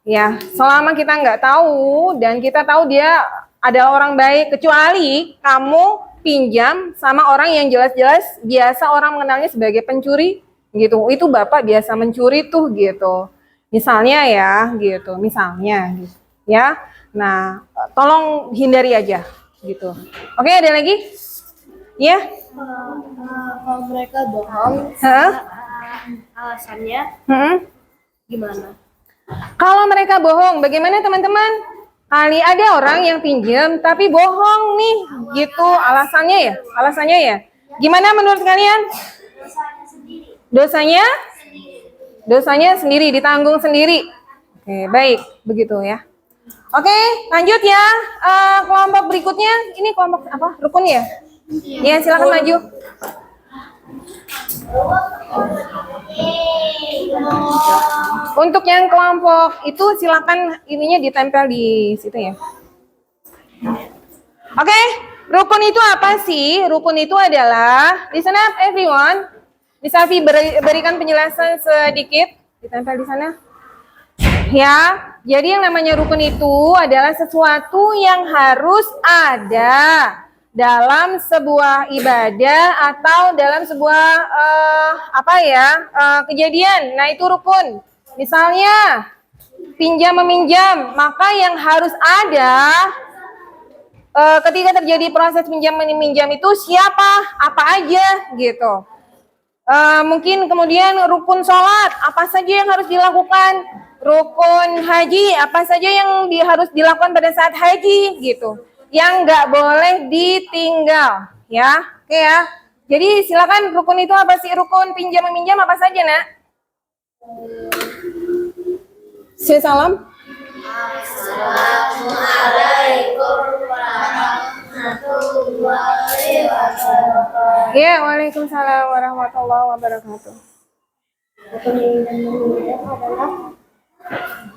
Ya, selama kita nggak tahu dan kita tahu dia adalah orang baik, kecuali kamu pinjam sama orang yang jelas-jelas biasa orang mengenalnya sebagai pencuri gitu. Itu bapak biasa mencuri tuh gitu. Misalnya ya gitu, misalnya gitu. Ya. Nah, tolong hindari aja gitu. Oke, ada lagi? Ya? Kalau mereka bohong, Hah? alasannya gimana? Kalau mereka bohong, bagaimana teman-teman? Kali ada orang yang pinjam tapi bohong nih, gitu alasannya ya? Alasannya ya? Gimana menurut kalian? Dosanya? Dosanya sendiri, ditanggung sendiri. Oke, baik, begitu ya. Oke, lanjut ya. Kelompok berikutnya, ini kelompok apa? Rukun ya? Ya, silakan maju. Untuk yang kelompok itu silakan ininya ditempel di situ ya. Oke, rukun itu apa sih? Rukun itu adalah, listen up everyone. Bisa berikan penjelasan sedikit, ditempel di sana. Ya, jadi yang namanya rukun itu adalah sesuatu yang harus ada dalam sebuah ibadah atau dalam sebuah kejadian. Nah, itu rukun. Misalnya pinjam meminjam, maka yang harus ada ketika terjadi proses pinjam meminjam itu siapa, apa aja gitu. Mungkin kemudian rukun sholat, apa saja yang harus dilakukan. Rukun haji, apa saja yang harus dilakukan pada saat haji gitu. Yang nggak boleh ditinggal, ya, oke ya. Jadi silakan rukun itu apa sih? Rukun pinjam meminjam apa saja, nak? Salam. Assalamualaikum warahmatullahi wabarakatuh. Ya, waalaikumsalam warahmatullahi wabarakatuh. Peminjam adalah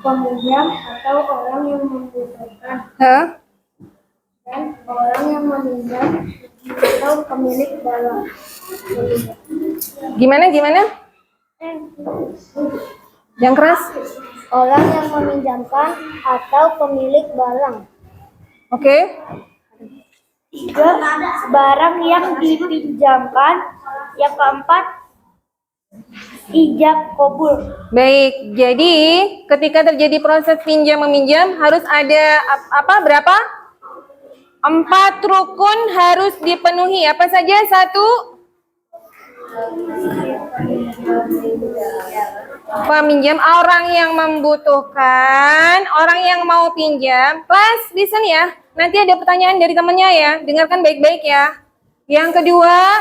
peminjam atau orang yang membutuhkan. Hah? Dan orang yang meminjam atau pemilik barang. Gimana? Yang keras? Orang yang meminjamkan atau pemilik barang. Oke. Tiga, barang yang dipinjamkan. Yang keempat, ijab kabul. Baik, jadi ketika terjadi proses pinjam meminjam harus ada berapa? 4 rukun harus dipenuhi. Apa saja? 1? Peminjam, orang yang membutuhkan, orang yang mau pinjam. Class, listen ya. Nanti ada pertanyaan dari temannya ya. Dengarkan baik-baik ya. Yang kedua,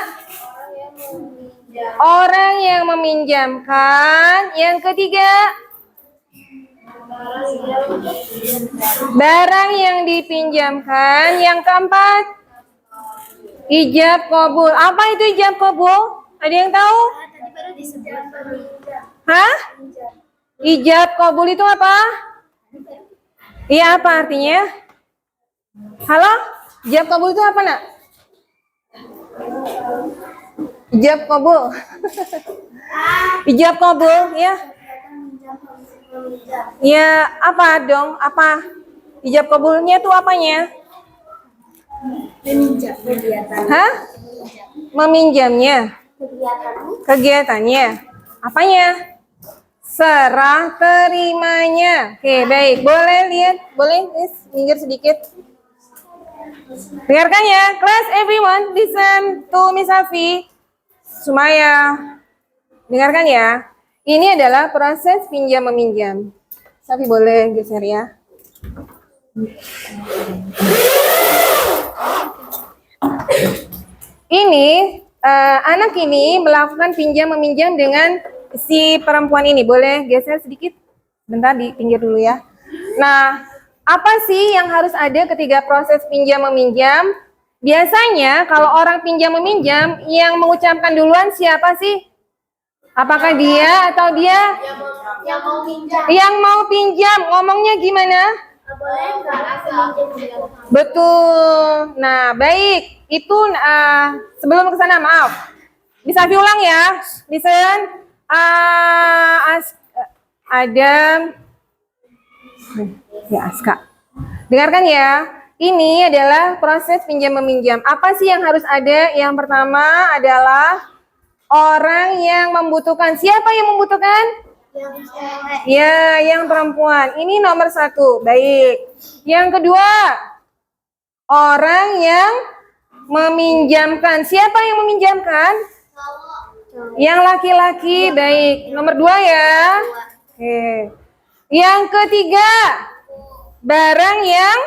orang yang meminjamkan. Yang ketiga, barang yang dipinjamkan. Yang keempat, ijab kabul. Apa itu ijab kabul? Ada yang tahu? Hah? Ijab kabul itu apa? Iya, apa artinya? Halo? Ijab kabul itu apa, nak? Ijab kabul. Ijab kabul, ya. Ya, apa dong? Apa? Ijab kabulnya itu apanya? Meminjam kegiatan. Hah? Meminjamnya. Kegiatannya. Apanya? Serah terimanya. Oke, baik. Boleh lihat? Boleh, Miss? Minggir sedikit. Dengarkan ya. Class, everyone, listen to Miss Afi. Sumaya. Dengarkan ya. Ini adalah proses pinjam meminjam. Safi boleh geser ya. Ini anak ini melakukan pinjam meminjam dengan si perempuan ini. Boleh geser sedikit? Bentar, di pinggir dulu ya. Nah, apa sih yang harus ada ketika proses pinjam meminjam? Biasanya kalau orang pinjam meminjam, yang mengucapkan duluan siapa sih? Apakah dia atau dia? Yang mau pinjam. Yang mau pinjam, ngomongnya gimana? Boleh nggak aku minjem? Betul. Nah, baik. Itu sebelum ke sana, maaf. Bisa diulang ya. Listen. Adam. Ya, Aska. Dengarkan ya. Ini adalah proses pinjam meminjam. Apa sih yang harus ada? Yang pertama adalah orang yang membutuhkan. Siapa yang membutuhkan? Yang cewek. Ya, yang perempuan. Ini nomor 1. Baik. Yang kedua, orang yang meminjamkan. Siapa yang meminjamkan? Yang laki-laki. Baik. Nomor 2 ya. Oke. Yang ketiga, barang yang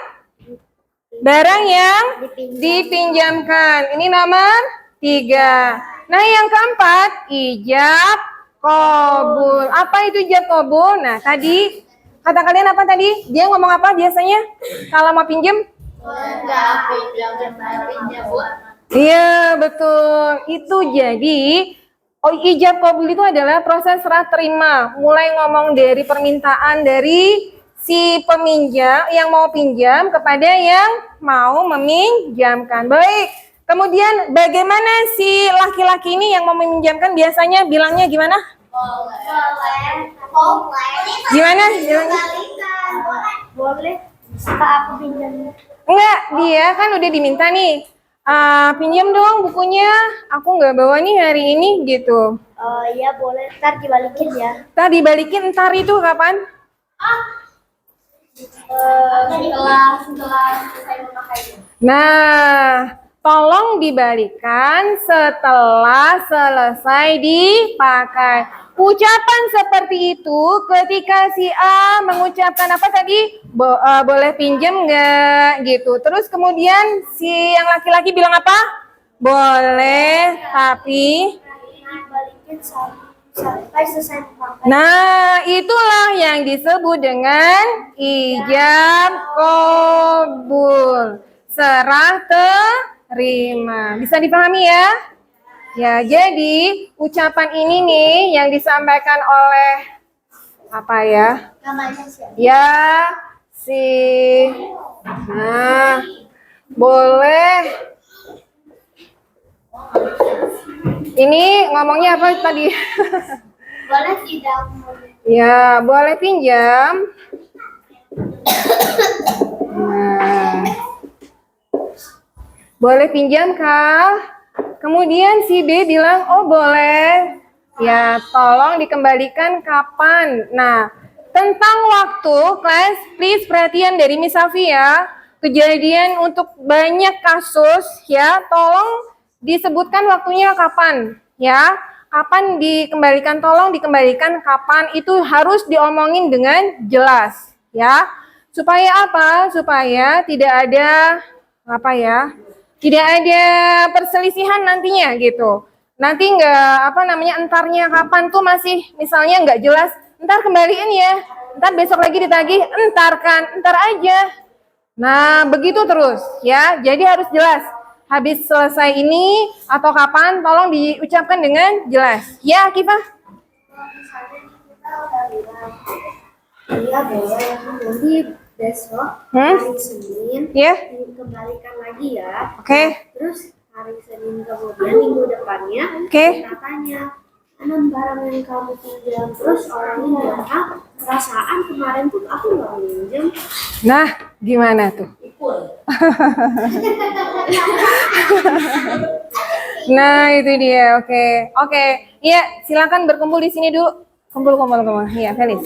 dipinjamkan. Ini nomor 3. Nah, yang keempat, ijab qabul. Apa itu ijab qabul? Nah, tadi kata kalian apa tadi? Dia ngomong apa biasanya kalau mau pinjam? Iya, betul. Itu jadi ijab qabul itu adalah proses serah terima. Mulai ngomong dari permintaan dari si peminjam yang mau pinjam kepada yang mau meminjamkan. Baik. Kemudian bagaimana si laki-laki ini yang mau meminjamkan biasanya bilangnya gimana? Gimana bilangnya? Boleh. Pak, aku pinjam. Enggak, dia kan udah diminta nih. Pinjam dong bukunya. Aku nggak bawa nih hari ini gitu. Oh iya boleh. Ntar dibalikin ya. Ntar dibalikin, ntar itu kapan? Setelah selesai memakainya. Nah, tolong dibalikan setelah selesai dipakai. Ucapan seperti itu ketika si A mengucapkan apa tadi? Boleh pinjam nggak gitu. Terus kemudian si yang laki-laki bilang apa? Boleh, tapi Balikin sampai selesai memakai. nah, itulah yang disebut dengan ijab qabul. Serah terima. Bisa dipahami ya? Ya, jadi ucapan ini nih yang disampaikan oleh apa ya? Namanya siapa? Ya, si nah, boleh. Ini ngomongnya apa tadi? Boleh tidak? Ya, boleh pinjam. Nah, boleh pinjam, Kak. Kemudian si B bilang, oh boleh. Ya, tolong dikembalikan kapan. Nah, tentang waktu, kelas, please perhatian dari Miss Safi ya. Kejadian untuk banyak kasus ya, tolong disebutkan waktunya kapan ya. Kapan dikembalikan, tolong dikembalikan kapan, itu harus diomongin dengan jelas ya. Supaya apa? Supaya tidak ada apa ya? Tidak ada perselisihan nantinya gitu. Nanti entarnya kapan tuh masih misalnya nggak jelas, entar kembaliin ya. Entar besok lagi ditagih, entar aja. Nah, begitu terus ya. Jadi harus jelas. Habis selesai ini atau kapan, tolong diucapkan dengan jelas. Ya, Kifah? Iya boleh, nanti besok hari Senin Ya. dikembalikan lagi ya. Oke. Terus hari Senin kemudian minggu depannya Oke. kita tanya, mana barang yang kamu pinjam? Terus orangnya bilang, perasaan kemarin tuh aku nggak minjem. Nah, gimana tuh? Nah, itu dia. Oke. Iya, silakan berkumpul di sini dulu. Kumpul. Iya, Felis.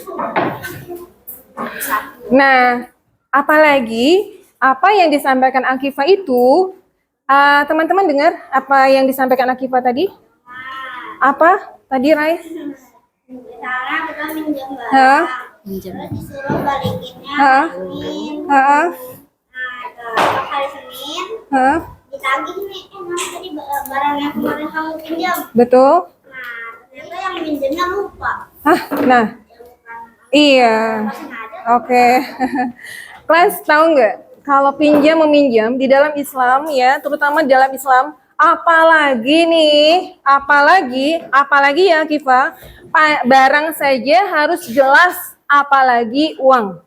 Nah, apalagi apa yang disampaikan Akifah itu, teman-teman dengar apa yang disampaikan Akifah tadi? Apa tadi, Rai? Sekarang kita minjem barang. Hah? Terus disuruh balikinnya Hah? Senin. Hah? Nah, hari Senin Hah? ditagih nih, mana tadi barang yang kemarin kamu pinjam. Betul? Nah, ternyata yang minjemnya lupa. Nah, iya. Oke. Kelas tahu nggak? Kalau pinjam meminjam di dalam Islam ya, terutama di dalam Islam, apalagi ya Kifa, barang saja harus jelas, apalagi uang.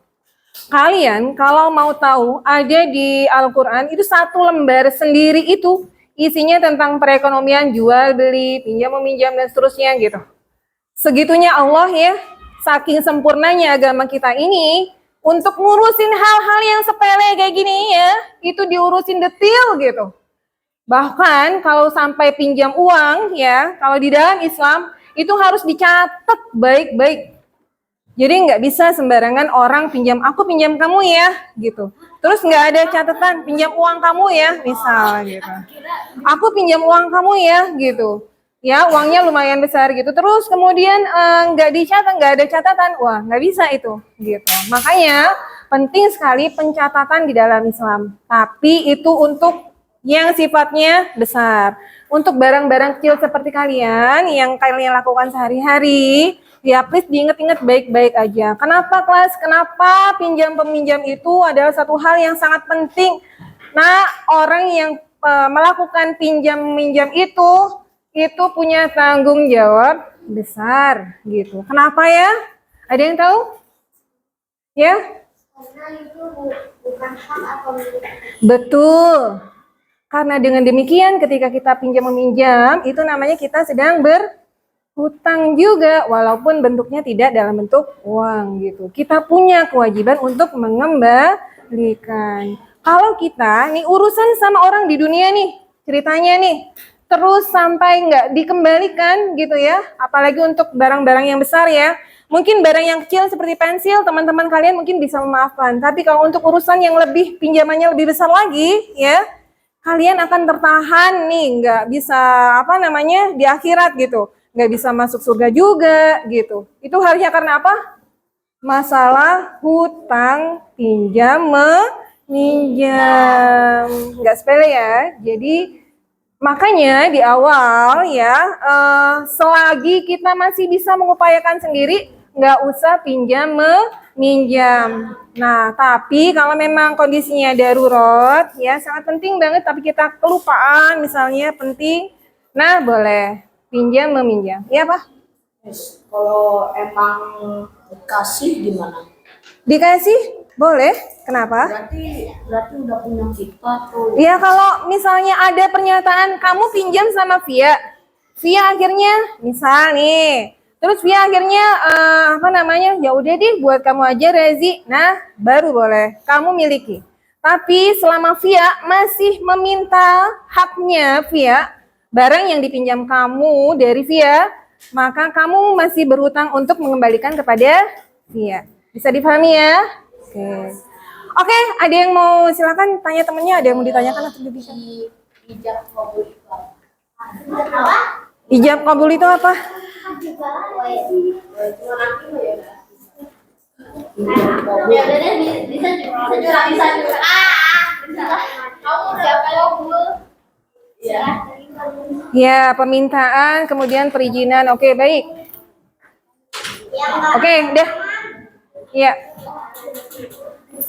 Kalian kalau mau tahu, ada di Al-Quran itu satu lembar sendiri itu isinya tentang perekonomian, jual beli, pinjam meminjam dan seterusnya gitu. Segitunya Allah ya, saking sempurnanya agama kita ini untuk ngurusin hal-hal yang sepele kayak gini ya, itu diurusin detail gitu. Bahkan kalau sampai pinjam uang ya, kalau di dalam Islam itu harus dicatat baik-baik. Jadi nggak bisa sembarangan orang pinjam, aku pinjam kamu ya, gitu. Terus nggak ada catatan, pinjam uang kamu ya, misal gitu. Aku pinjam uang kamu ya, gitu. Ya, uangnya lumayan besar gitu. Terus kemudian nggak dicatat, nggak ada catatan, wah nggak bisa itu, gitu. Makanya penting sekali pencatatan di dalam Islam. Tapi itu untuk yang sifatnya besar. Untuk barang-barang kecil seperti kalian, yang kalian lakukan sehari-hari, ya please diingat-ingat baik-baik aja. Kenapa kelas? Kenapa pinjam-peminjam itu adalah satu hal yang sangat penting. Nah, orang yang melakukan pinjam-minjam itu punya tanggung jawab besar gitu. Kenapa ya? Ada yang tahu? Ya? Karena itu bukan hak atau milik. Betul. Karena dengan demikian ketika kita pinjam-meminjam, itu namanya kita sedang berhutang juga, walaupun bentuknya tidak dalam bentuk uang gitu. Kita punya kewajiban untuk mengembalikan. Kalau kita nih urusan sama orang di dunia nih, ceritanya nih, terus sampai nggak dikembalikan gitu ya, apalagi untuk barang-barang yang besar ya. Mungkin barang yang kecil seperti pensil, teman-teman kalian mungkin bisa memaafkan. Tapi kalau untuk urusan yang lebih, pinjamannya lebih besar lagi ya, kalian akan tertahan nih, nggak bisa di akhirat gitu, nggak bisa masuk surga juga gitu. Itu harusnya karena apa? Masalah hutang pinjam meminjam, nggak sepele ya. Jadi makanya di awal ya, selagi kita masih bisa mengupayakan sendiri, nggak usah pinjam meminjam. Nah, tapi kalau memang kondisinya darurat, ya sangat penting banget, tapi kita kelupaan misalnya penting, nah boleh pinjam meminjam. Iya Pak? Yes. Kalau emang dikasih gimana? Dikasih? Boleh. Kenapa? Berarti udah punya kita tuh. Ya kalau misalnya ada pernyataan kamu pinjam sama Via akhirnya misal nih, terus Via akhirnya ya udah deh buat kamu aja Rezi, nah baru boleh kamu miliki. Tapi selama Via masih meminta haknya Via, barang yang dipinjam kamu dari Via, maka kamu masih berhutang untuk mengembalikan kepada Via. Bisa dipahami ya? Oke, ada yang mau silakan tanya temennya, ada yang mau ditanyakan atau bisa? Ijab kabul itu apa? Ijab kabul itu apa? Ya, permintaan, kemudian perizinan. Oke, baik. Oke, udah. Iya.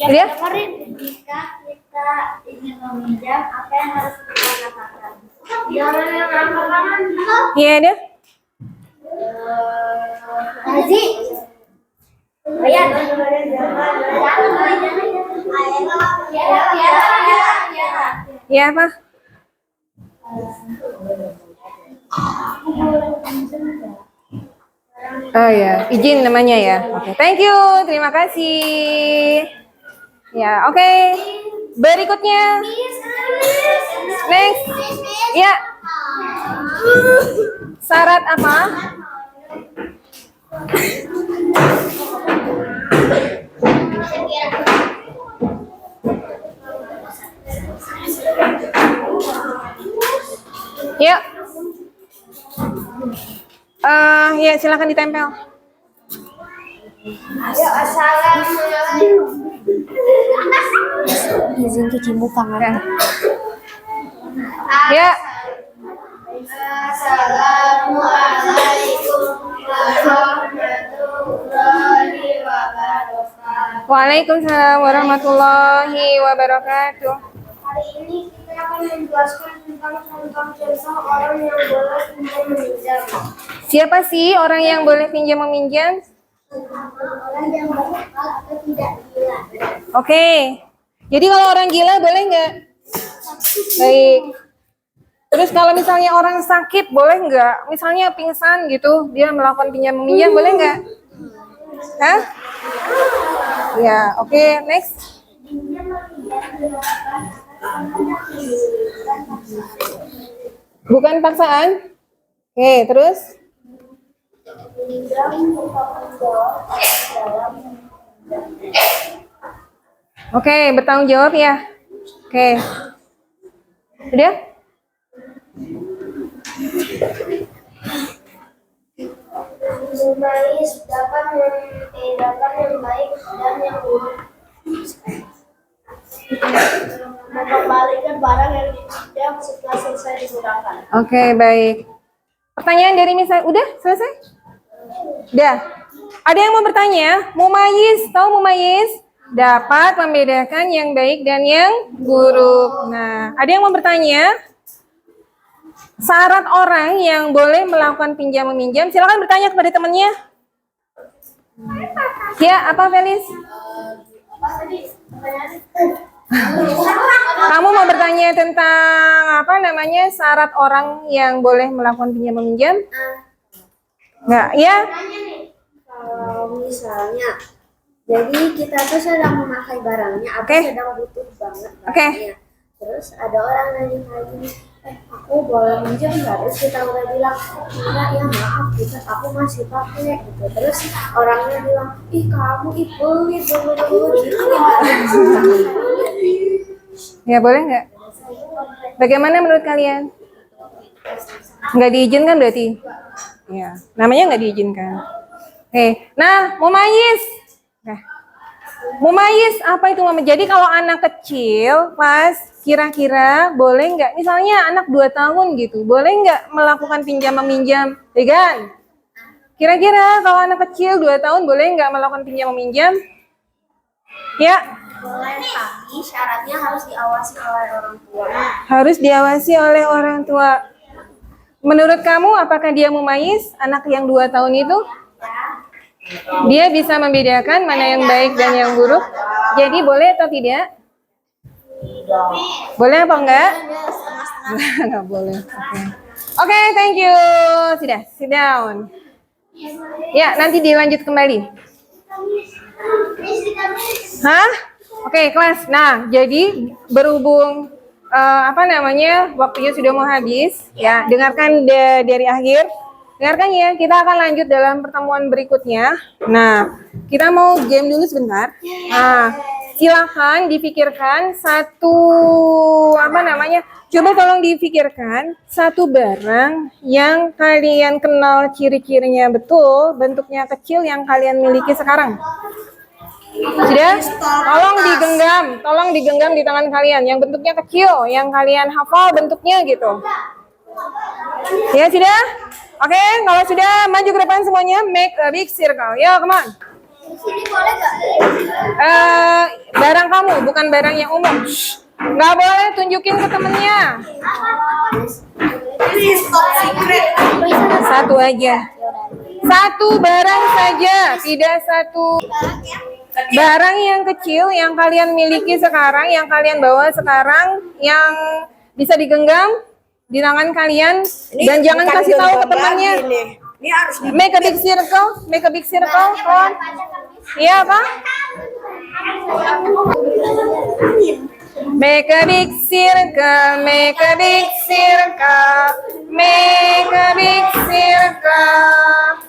Ya, kemarin jika kita ingin meminjam, apa yang harus kita katakan? Jangan yang angkat tangan. Iya, deh. Haji. Bayan. Iya, apa? Oh ya, izin namanya ya. Oke, thank you. Terima kasih. Ya, oke. Berikutnya. Next. Ya. Syarat apa? Ya. Ya silakan ditempel. Ayo, assalamualaikum. Izin cuci muka kan? Ya. Assalamualaikum warahmatullahi wabarakatuh. Waalaikumsalam warahmatullahi wabarakatuh. Hari ini kita akan menjelaskan tentang contoh orang yang boleh pinjam meminjam. Siapa sih orang yang boleh pinjam meminjam? Orang yang berakal atau tidak gila. Oke. Jadi kalau orang gila boleh nggak? Baik. Terus kalau misalnya orang sakit, boleh nggak? Misalnya pingsan gitu, dia melakukan pinjam meminjam, boleh nggak? Hah? Ya, oke, next. Bukan paksaan. Oke, terus? Oke, bertanggung jawab ya. Oke. Udah? Jurnalis dapat membedakan yang baik dan yang buruk. Mengembalikan barang yang dipinjam setelah selesai digunakan. Oke, baik. Pertanyaan dari misal, udah selesai? Udah. Ada yang mau bertanya? Mumayyiz, tahu mumayyiz? Dapat membedakan yang baik dan yang buruk. Nah, ada yang mau bertanya? Syarat orang yang boleh melakukan pinjam meminjam, silakan bertanya kepada temannya. Ya, apa Felis? Kamu mau bertanya tentang apa namanya syarat orang yang boleh melakukan pinjam meminjam? Enggak, ya? Kalau misalnya, jadi kita tuh sedang memakai barangnya, atau Oke. sedang butuh banget Oke. barangnya. Terus ada orang nanya lagi, aku boleh minjem nggak? Terus kita udah bilang, enggak ya maaf, kita aku masih pakai gitu. Terus orangnya bilang, ih kamu pelit dulu gitu gimana? Ya boleh nggak? Bagaimana menurut kalian? Nggak diizinkan berarti? Ya, namanya nggak diizinkan. Oke, nah mumayyiz. Nah, mumayyiz apa itu mumayyiz? Jadi kalau anak kecil, pas kira-kira boleh nggak? Misalnya anak 2 tahun gitu, boleh nggak melakukan pinjam meminjam? Degan, kira-kira kalau anak kecil 2 tahun boleh nggak melakukan pinjam meminjam? Ya, Boleh, tapi syaratnya harus diawasi oleh orang tua. harus diawasi oleh orang tua. Menurut kamu, apakah dia mumayyiz, anak yang 2 tahun itu? Dia bisa membedakan mana yang baik dan yang buruk. Jadi boleh atau tidak? Boleh apa enggak? Enggak boleh. Oke, thank you. Sudah, sit down. Ya, nanti dilanjut kembali. Hah? Oke, kelas. Nah, jadi berhubung apa namanya waktunya sudah mau habis, ya dengarkan dari akhir. Dengarkan ya, kita akan lanjut dalam pertemuan berikutnya. Nah, kita mau game dulu sebentar. Nah, silakan dipikirkan satu apa namanya? Coba tolong dipikirkan satu barang yang kalian kenal ciri-cirinya betul, bentuknya kecil yang kalian miliki sekarang. Sudah? Tolong digenggam di tangan kalian yang bentuknya kecil, yang kalian hafal bentuknya gitu. Ya sudah? Oke, kalau sudah maju ke depan semuanya, make a big circle. Yo, come on. Sini boleh nggak? Barang kamu, bukan barang yang umum. Shh. Nggak boleh tunjukin ke temennya. Ini top secret. Satu aja. Satu barang saja, tidak satu. Barang yang kecil yang kalian miliki sekarang, yang kalian bawa sekarang, yang bisa digenggam di tangan kalian, dan jangan kasih tahu ke temannya. Ini harus Make a big circle, make a big circle, kawan. Iya apa? Make a big circle, make a big circle, make a big circle,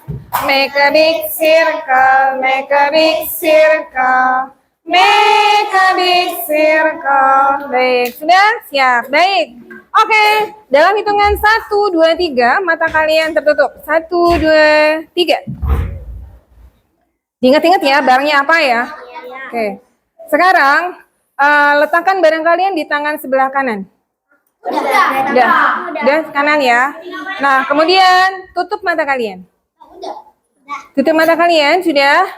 make a big circle, make a big circle, make a big circle. Baik, sudah siap. Baik. Oke, dalam hitungan 1, 2, 3, mata kalian tertutup. 1, 2, 3. Ingat-ingat ya, barangnya apa ya? Oke. Sekarang, letakkan barang kalian di tangan sebelah kanan. Udah kanan ya. Nah, kemudian tutup mata kalian. Tutup mata kalian, sudah?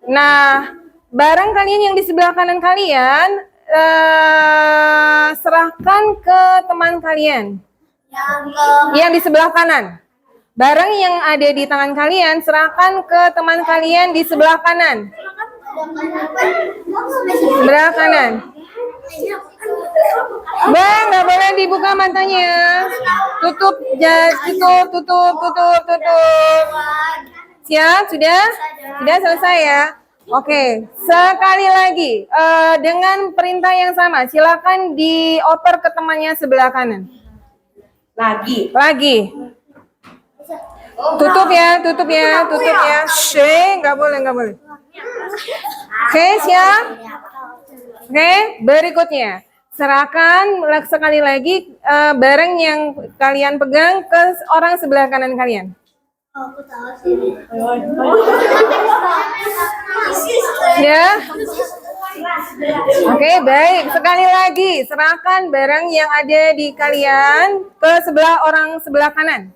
Nah, barang kalian yang di sebelah kanan kalian, serahkan ke teman kalian yang di sebelah kanan. Barang yang ada di tangan kalian serahkan ke teman kalian di sebelah kanan. Sebelah kanan. Bang, nggak boleh dibuka matanya. Tutup, tutup. Siap, sudah? Sudah selesai ya? Oke, sekali lagi dengan perintah yang sama, silakan dioper ke temannya sebelah kanan. Lagi. Tutup ya. Nggak boleh. Oke, siap? Oke, berikutnya. Serahkan sekali lagi barang yang kalian pegang ke orang sebelah kanan kalian. Aku tahu sih. Ya. Oke, baik. Sekali lagi, serahkan barang yang ada di kalian ke sebelah orang sebelah kanan.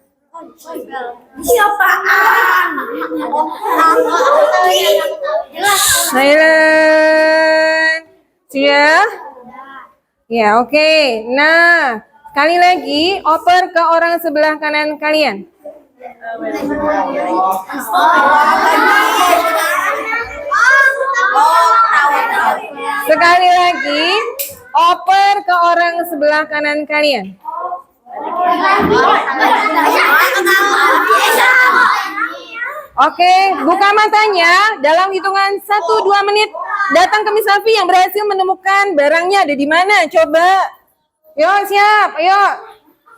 Silent. Sudah? Ya, oke. Nah, sekali lagi, oper ke orang sebelah kanan kalian. Sekali lagi, oper ke orang sebelah kanan kalian. Oke, buka matanya. Dalam hitungan 1-2 menit, datang ke Miss Safi yang berhasil menemukan barangnya ada di mana. Coba. Yo, siap. Ayo.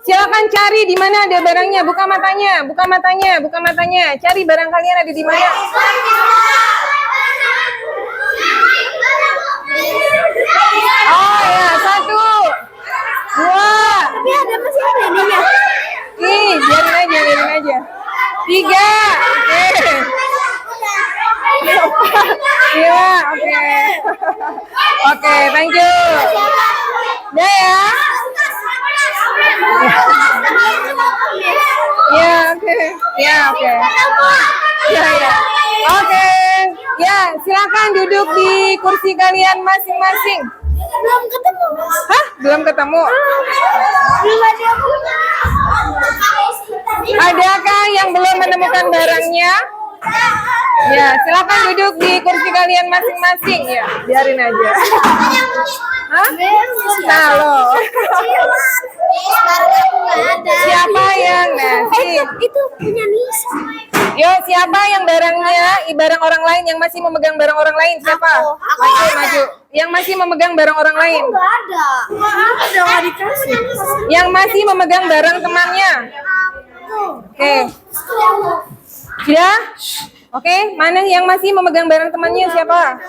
Silakan cari di mana ada barangnya. Buka matanya. Cari barang kalian ada di mana. Oh ya, 1, 2. Tapi ada masih ada ininya. Nih, biarin aja. 3. Oke. 4. Oke. Oke, thank you. Udah ya. Ya, oke. Ya. Oke. Ya, silakan duduk di kursi kalian masing-masing. Belum ketemu. Hah? Belum ketemu? Belum ada yang punya. Adakah yang belum menemukan barangnya? Ya, silakan duduk di kursi kalian masing-masing ya. Biarin aja. Hah? Halo. Siapa yang ngasih? Itu punya Nisa. Yo, siapa yang barangnya barang orang lain yang masih memegang barang orang lain? Siapa? Maju. Yang masih memegang barang orang lain. Enggak ada. Enggak dikasih. Yang masih memegang barang temannya. Oke. Sudah? Oke, mana yang masih memegang barang temannya siapa?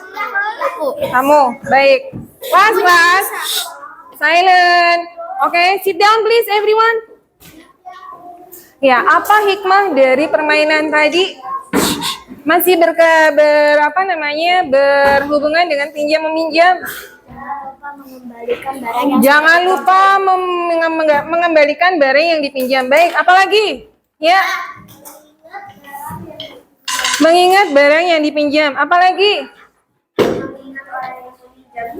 Kamu. Baik. Kelas. Silent. Oke, sit down please everyone. Ya, apa hikmah dari permainan tadi? Masih berhubungan dengan pinjam meminjam. Mengembalikan barang yang Jangan lupa mengembalikan barang yang dipinjam. Baik, apalagi? Ya. Mengingat barang yang dipinjam. Apalagi?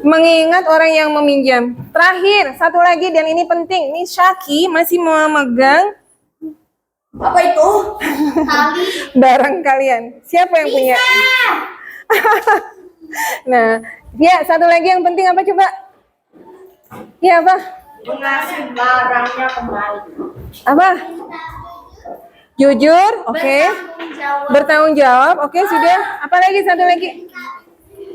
Mengingat orang yang meminjam. Terakhir, satu lagi dan ini penting. Ini Syaki masih memegang Apa itu? barang kalian. Siapa yang punya? Nah, ya satu lagi yang penting apa coba? Ya apa? Mengasih barangnya kembali. Apa? Jujur, oke. Bertanggung jawab, oke sudah. Apalagi satu lagi?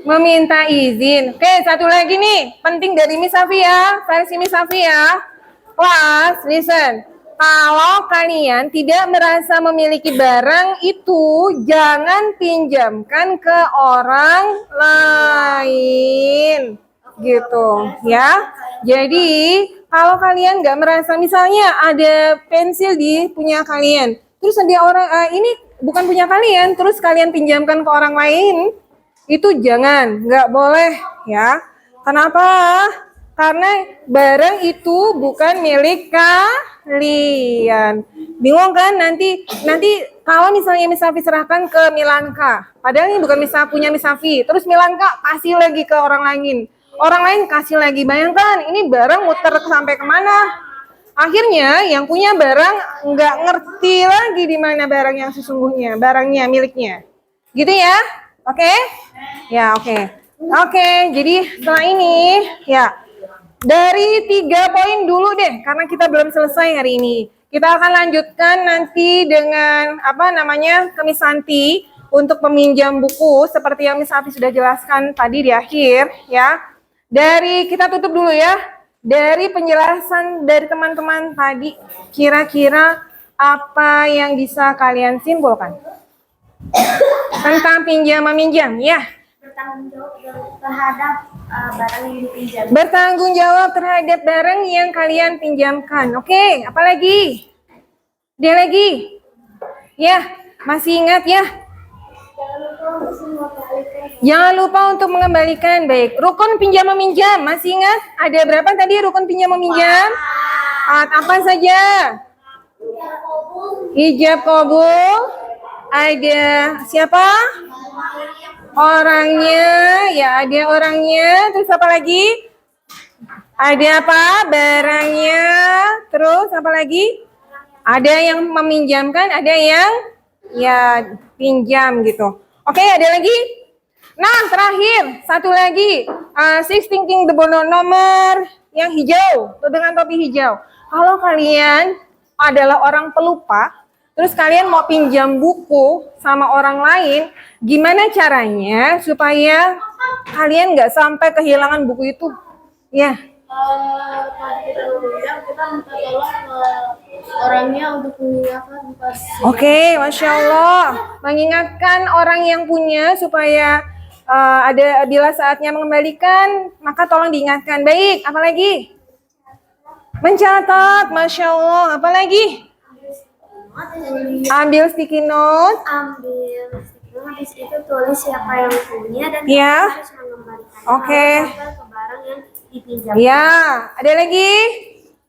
Meminta izin. Oke, satu lagi nih, penting dari Miss Safi ya, versi Miss Safi ya. Kelas, listen. Kalau kalian tidak merasa memiliki barang itu, jangan pinjamkan ke orang lain. Gitu, ya. Jadi, kalau kalian nggak merasa, misalnya ada pensil di punya kalian, terus ada orang, ini bukan punya kalian, terus kalian pinjamkan ke orang lain, itu jangan, nggak boleh, ya. Kenapa? Karena barang itu bukan milik kalian. Bingung kan? Nanti kalau misalnya Miss Safi serahkan ke Milanka, padahal ini bukan punya Miss Safi, terus Milanka kasih lagi ke orang lain. Orang lain kasih lagi. Bayangkan, ini barang muter sampai kemana? Akhirnya yang punya barang nggak ngerti lagi di mana barang yang sesungguhnya, barangnya miliknya. Gitu ya? Oke? Ya, oke. Oke, jadi setelah ini ya dari 3 poin dulu deh, karena kita belum selesai hari ini. Kita akan lanjutkan nanti dengan apa namanya ke Miss Santi untuk peminjam buku seperti yang Miss Santi sudah jelaskan tadi di akhir ya. Dari kita tutup dulu ya. Dari penjelasan dari teman-teman tadi, kira-kira apa yang bisa kalian simpulkan tentang pinjam meminjam ya? Bertanggung jawab terhadap barang yang dipinjam. Bertanggung jawab terhadap barang yang kalian pinjamkan. Oke, apa lagi? Dia lagi? Ya, masih ingat ya? Jangan lupa untuk mengembalikan. Baik, rukun pinjam meminjam. Masih ingat? Ada berapa tadi rukun pinjam meminjam? Apa saja? Ijab kabul. Ada siapa? Orangnya, ya ada orangnya. Terus apa lagi? Ada apa? Barangnya. Terus apa lagi? Ada yang meminjamkan, ada yang ya pinjam gitu. Oke, ada lagi? Nah, terakhir satu lagi. Six thinking the bono nomor yang hijau, dengan topi hijau. Kalau kalian adalah orang pelupa, terus kalian mau pinjam buku sama orang lain, gimana caranya supaya kalian nggak sampai kehilangan buku itu? Ya. Kalau kita meminjam, kita minta tolong ke orangnya untuk mengingatkan pas. Oke, Masya Allah. Mengingatkan orang yang punya supaya ada bila saatnya mengembalikan, maka tolong diingatkan. Baik, apalagi? Mencatat, Masya Allah. Apalagi? Ambil sticky note. Ambil habis itu tulis siapa yang punya dan Ya. kita harus mengembalikan Oke. ke barang yang dipinjam. Ya, ada lagi?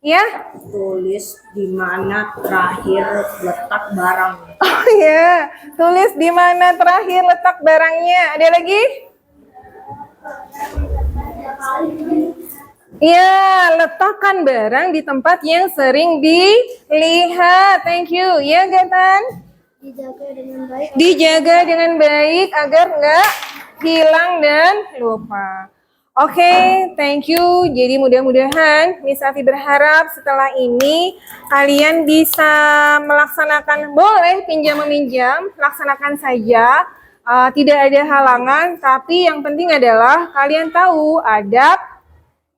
Ya? Tulis di mana terakhir letak barang. Oh ya, tulis di mana terakhir letak barangnya. Ada lagi? Ya, letakkan barang di tempat yang sering dilihat. Thank you. Ya, Gatan? Dijaga dengan baik. Dijaga dengan baik agar nggak hilang dan lupa. Oke, thank you. Jadi mudah-mudahan Miss Safi berharap setelah ini kalian bisa melaksanakan, boleh pinjam meminjam, laksanakan saja. Tidak ada halangan, tapi yang penting adalah kalian tahu adab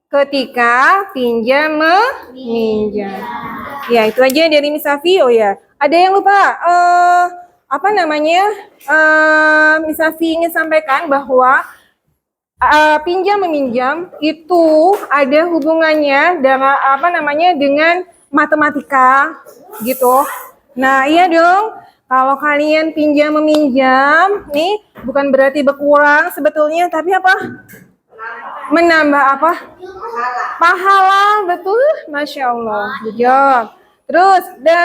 ketika pinjam meminjam. Ya, itu aja dari Miss Safi. Oh ya, ada yang lupa. Apa namanya? Miss Safi ingin sampaikan bahwa pinjam meminjam itu ada hubungannya dengan apa namanya dengan matematika gitu. Nah, iya dong. Kalau kalian pinjam meminjam nih bukan berarti berkurang sebetulnya, tapi apa? Menambah apa? Pahala, betul. Masya Allah. Good job. Terus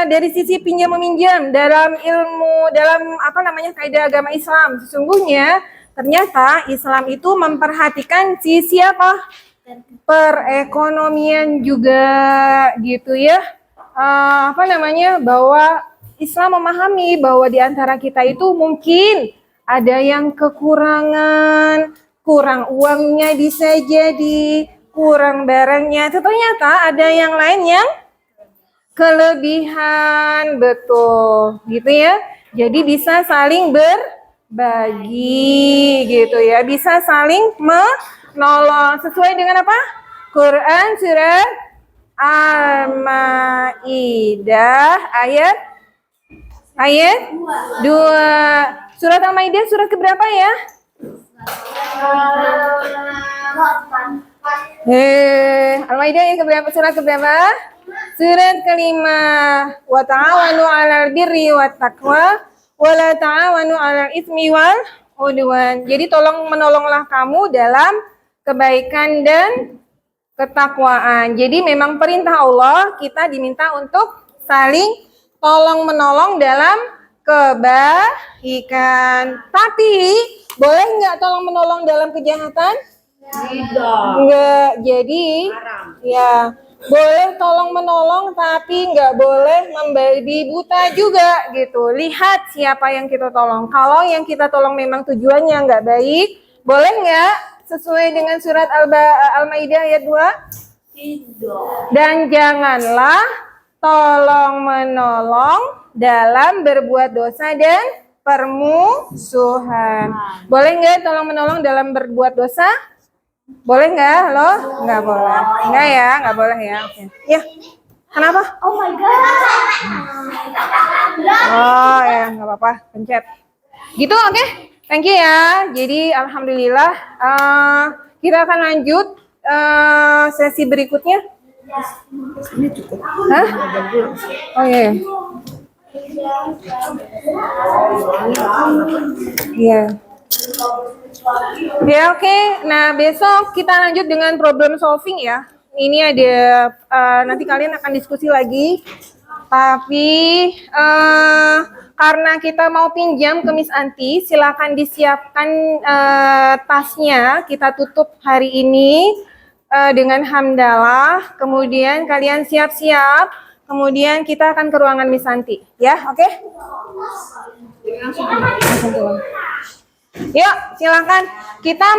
dari sisi pinjam meminjam dalam ilmu dalam apa namanya kaidah agama Islam, sesungguhnya ternyata Islam itu memperhatikan sisi apa? Perekonomian juga gitu ya. Apa namanya? Bahwa Islam memahami bahwa di antara kita itu mungkin ada yang kekurangan, kurang uangnya bisa jadi, kurang barangnya. Ternyata ada yang lain yang kelebihan, betul. Gitu ya. Jadi bisa saling berbagi gitu ya, bisa saling menolong sesuai dengan apa? Quran surat Al-Maidah ayat 2. Surat Al-Maidah surat keberapa ya? Al-Maidah yang keberapa? Surat keberapa? Surat kelima. Wa ta'awanu 'alal birri wat taqwa wala ta'awanu 'alal itsmi wal udwan. Jadi tolong menolonglah kamu dalam kebaikan dan ketakwaan. Jadi memang perintah Allah kita diminta untuk saling tolong menolong dalam kebaikan. Tapi boleh nggak tolong menolong dalam kejahatan? Tidak. Enggak. Jadi ya boleh tolong menolong tapi nggak boleh membabi buta juga gitu. Lihat siapa yang kita tolong. Kalau yang kita tolong memang tujuannya nggak baik, boleh nggak sesuai dengan surat Al-Maidah ayat 2? Tidak. Dan janganlah tolong menolong dalam berbuat dosa dan permusuhan. Boleh nggak tolong menolong dalam berbuat dosa? Boleh nggak? Halo? Nggak boleh. Nggak ya? Nggak boleh ya? Oke. Ya. Kenapa? Oh my god. Oh ya, nggak apa-apa. Pencet. Gitu, oke? Thank you ya. Jadi alhamdulillah kita akan lanjut sesi berikutnya. Hah? Oh iya. Iya. Ya oke. Nah besok kita lanjut dengan problem solving ya. Ini ada nanti kalian akan diskusi lagi. Tapi karena kita mau pinjam ke Miss Anti, silakan disiapkan tasnya. Kita tutup hari ini dengan hamdalah. Kemudian kalian siap-siap. Kemudian kita akan ke ruangan Miss Santi, ya, oke? Yuk, silakan. Kita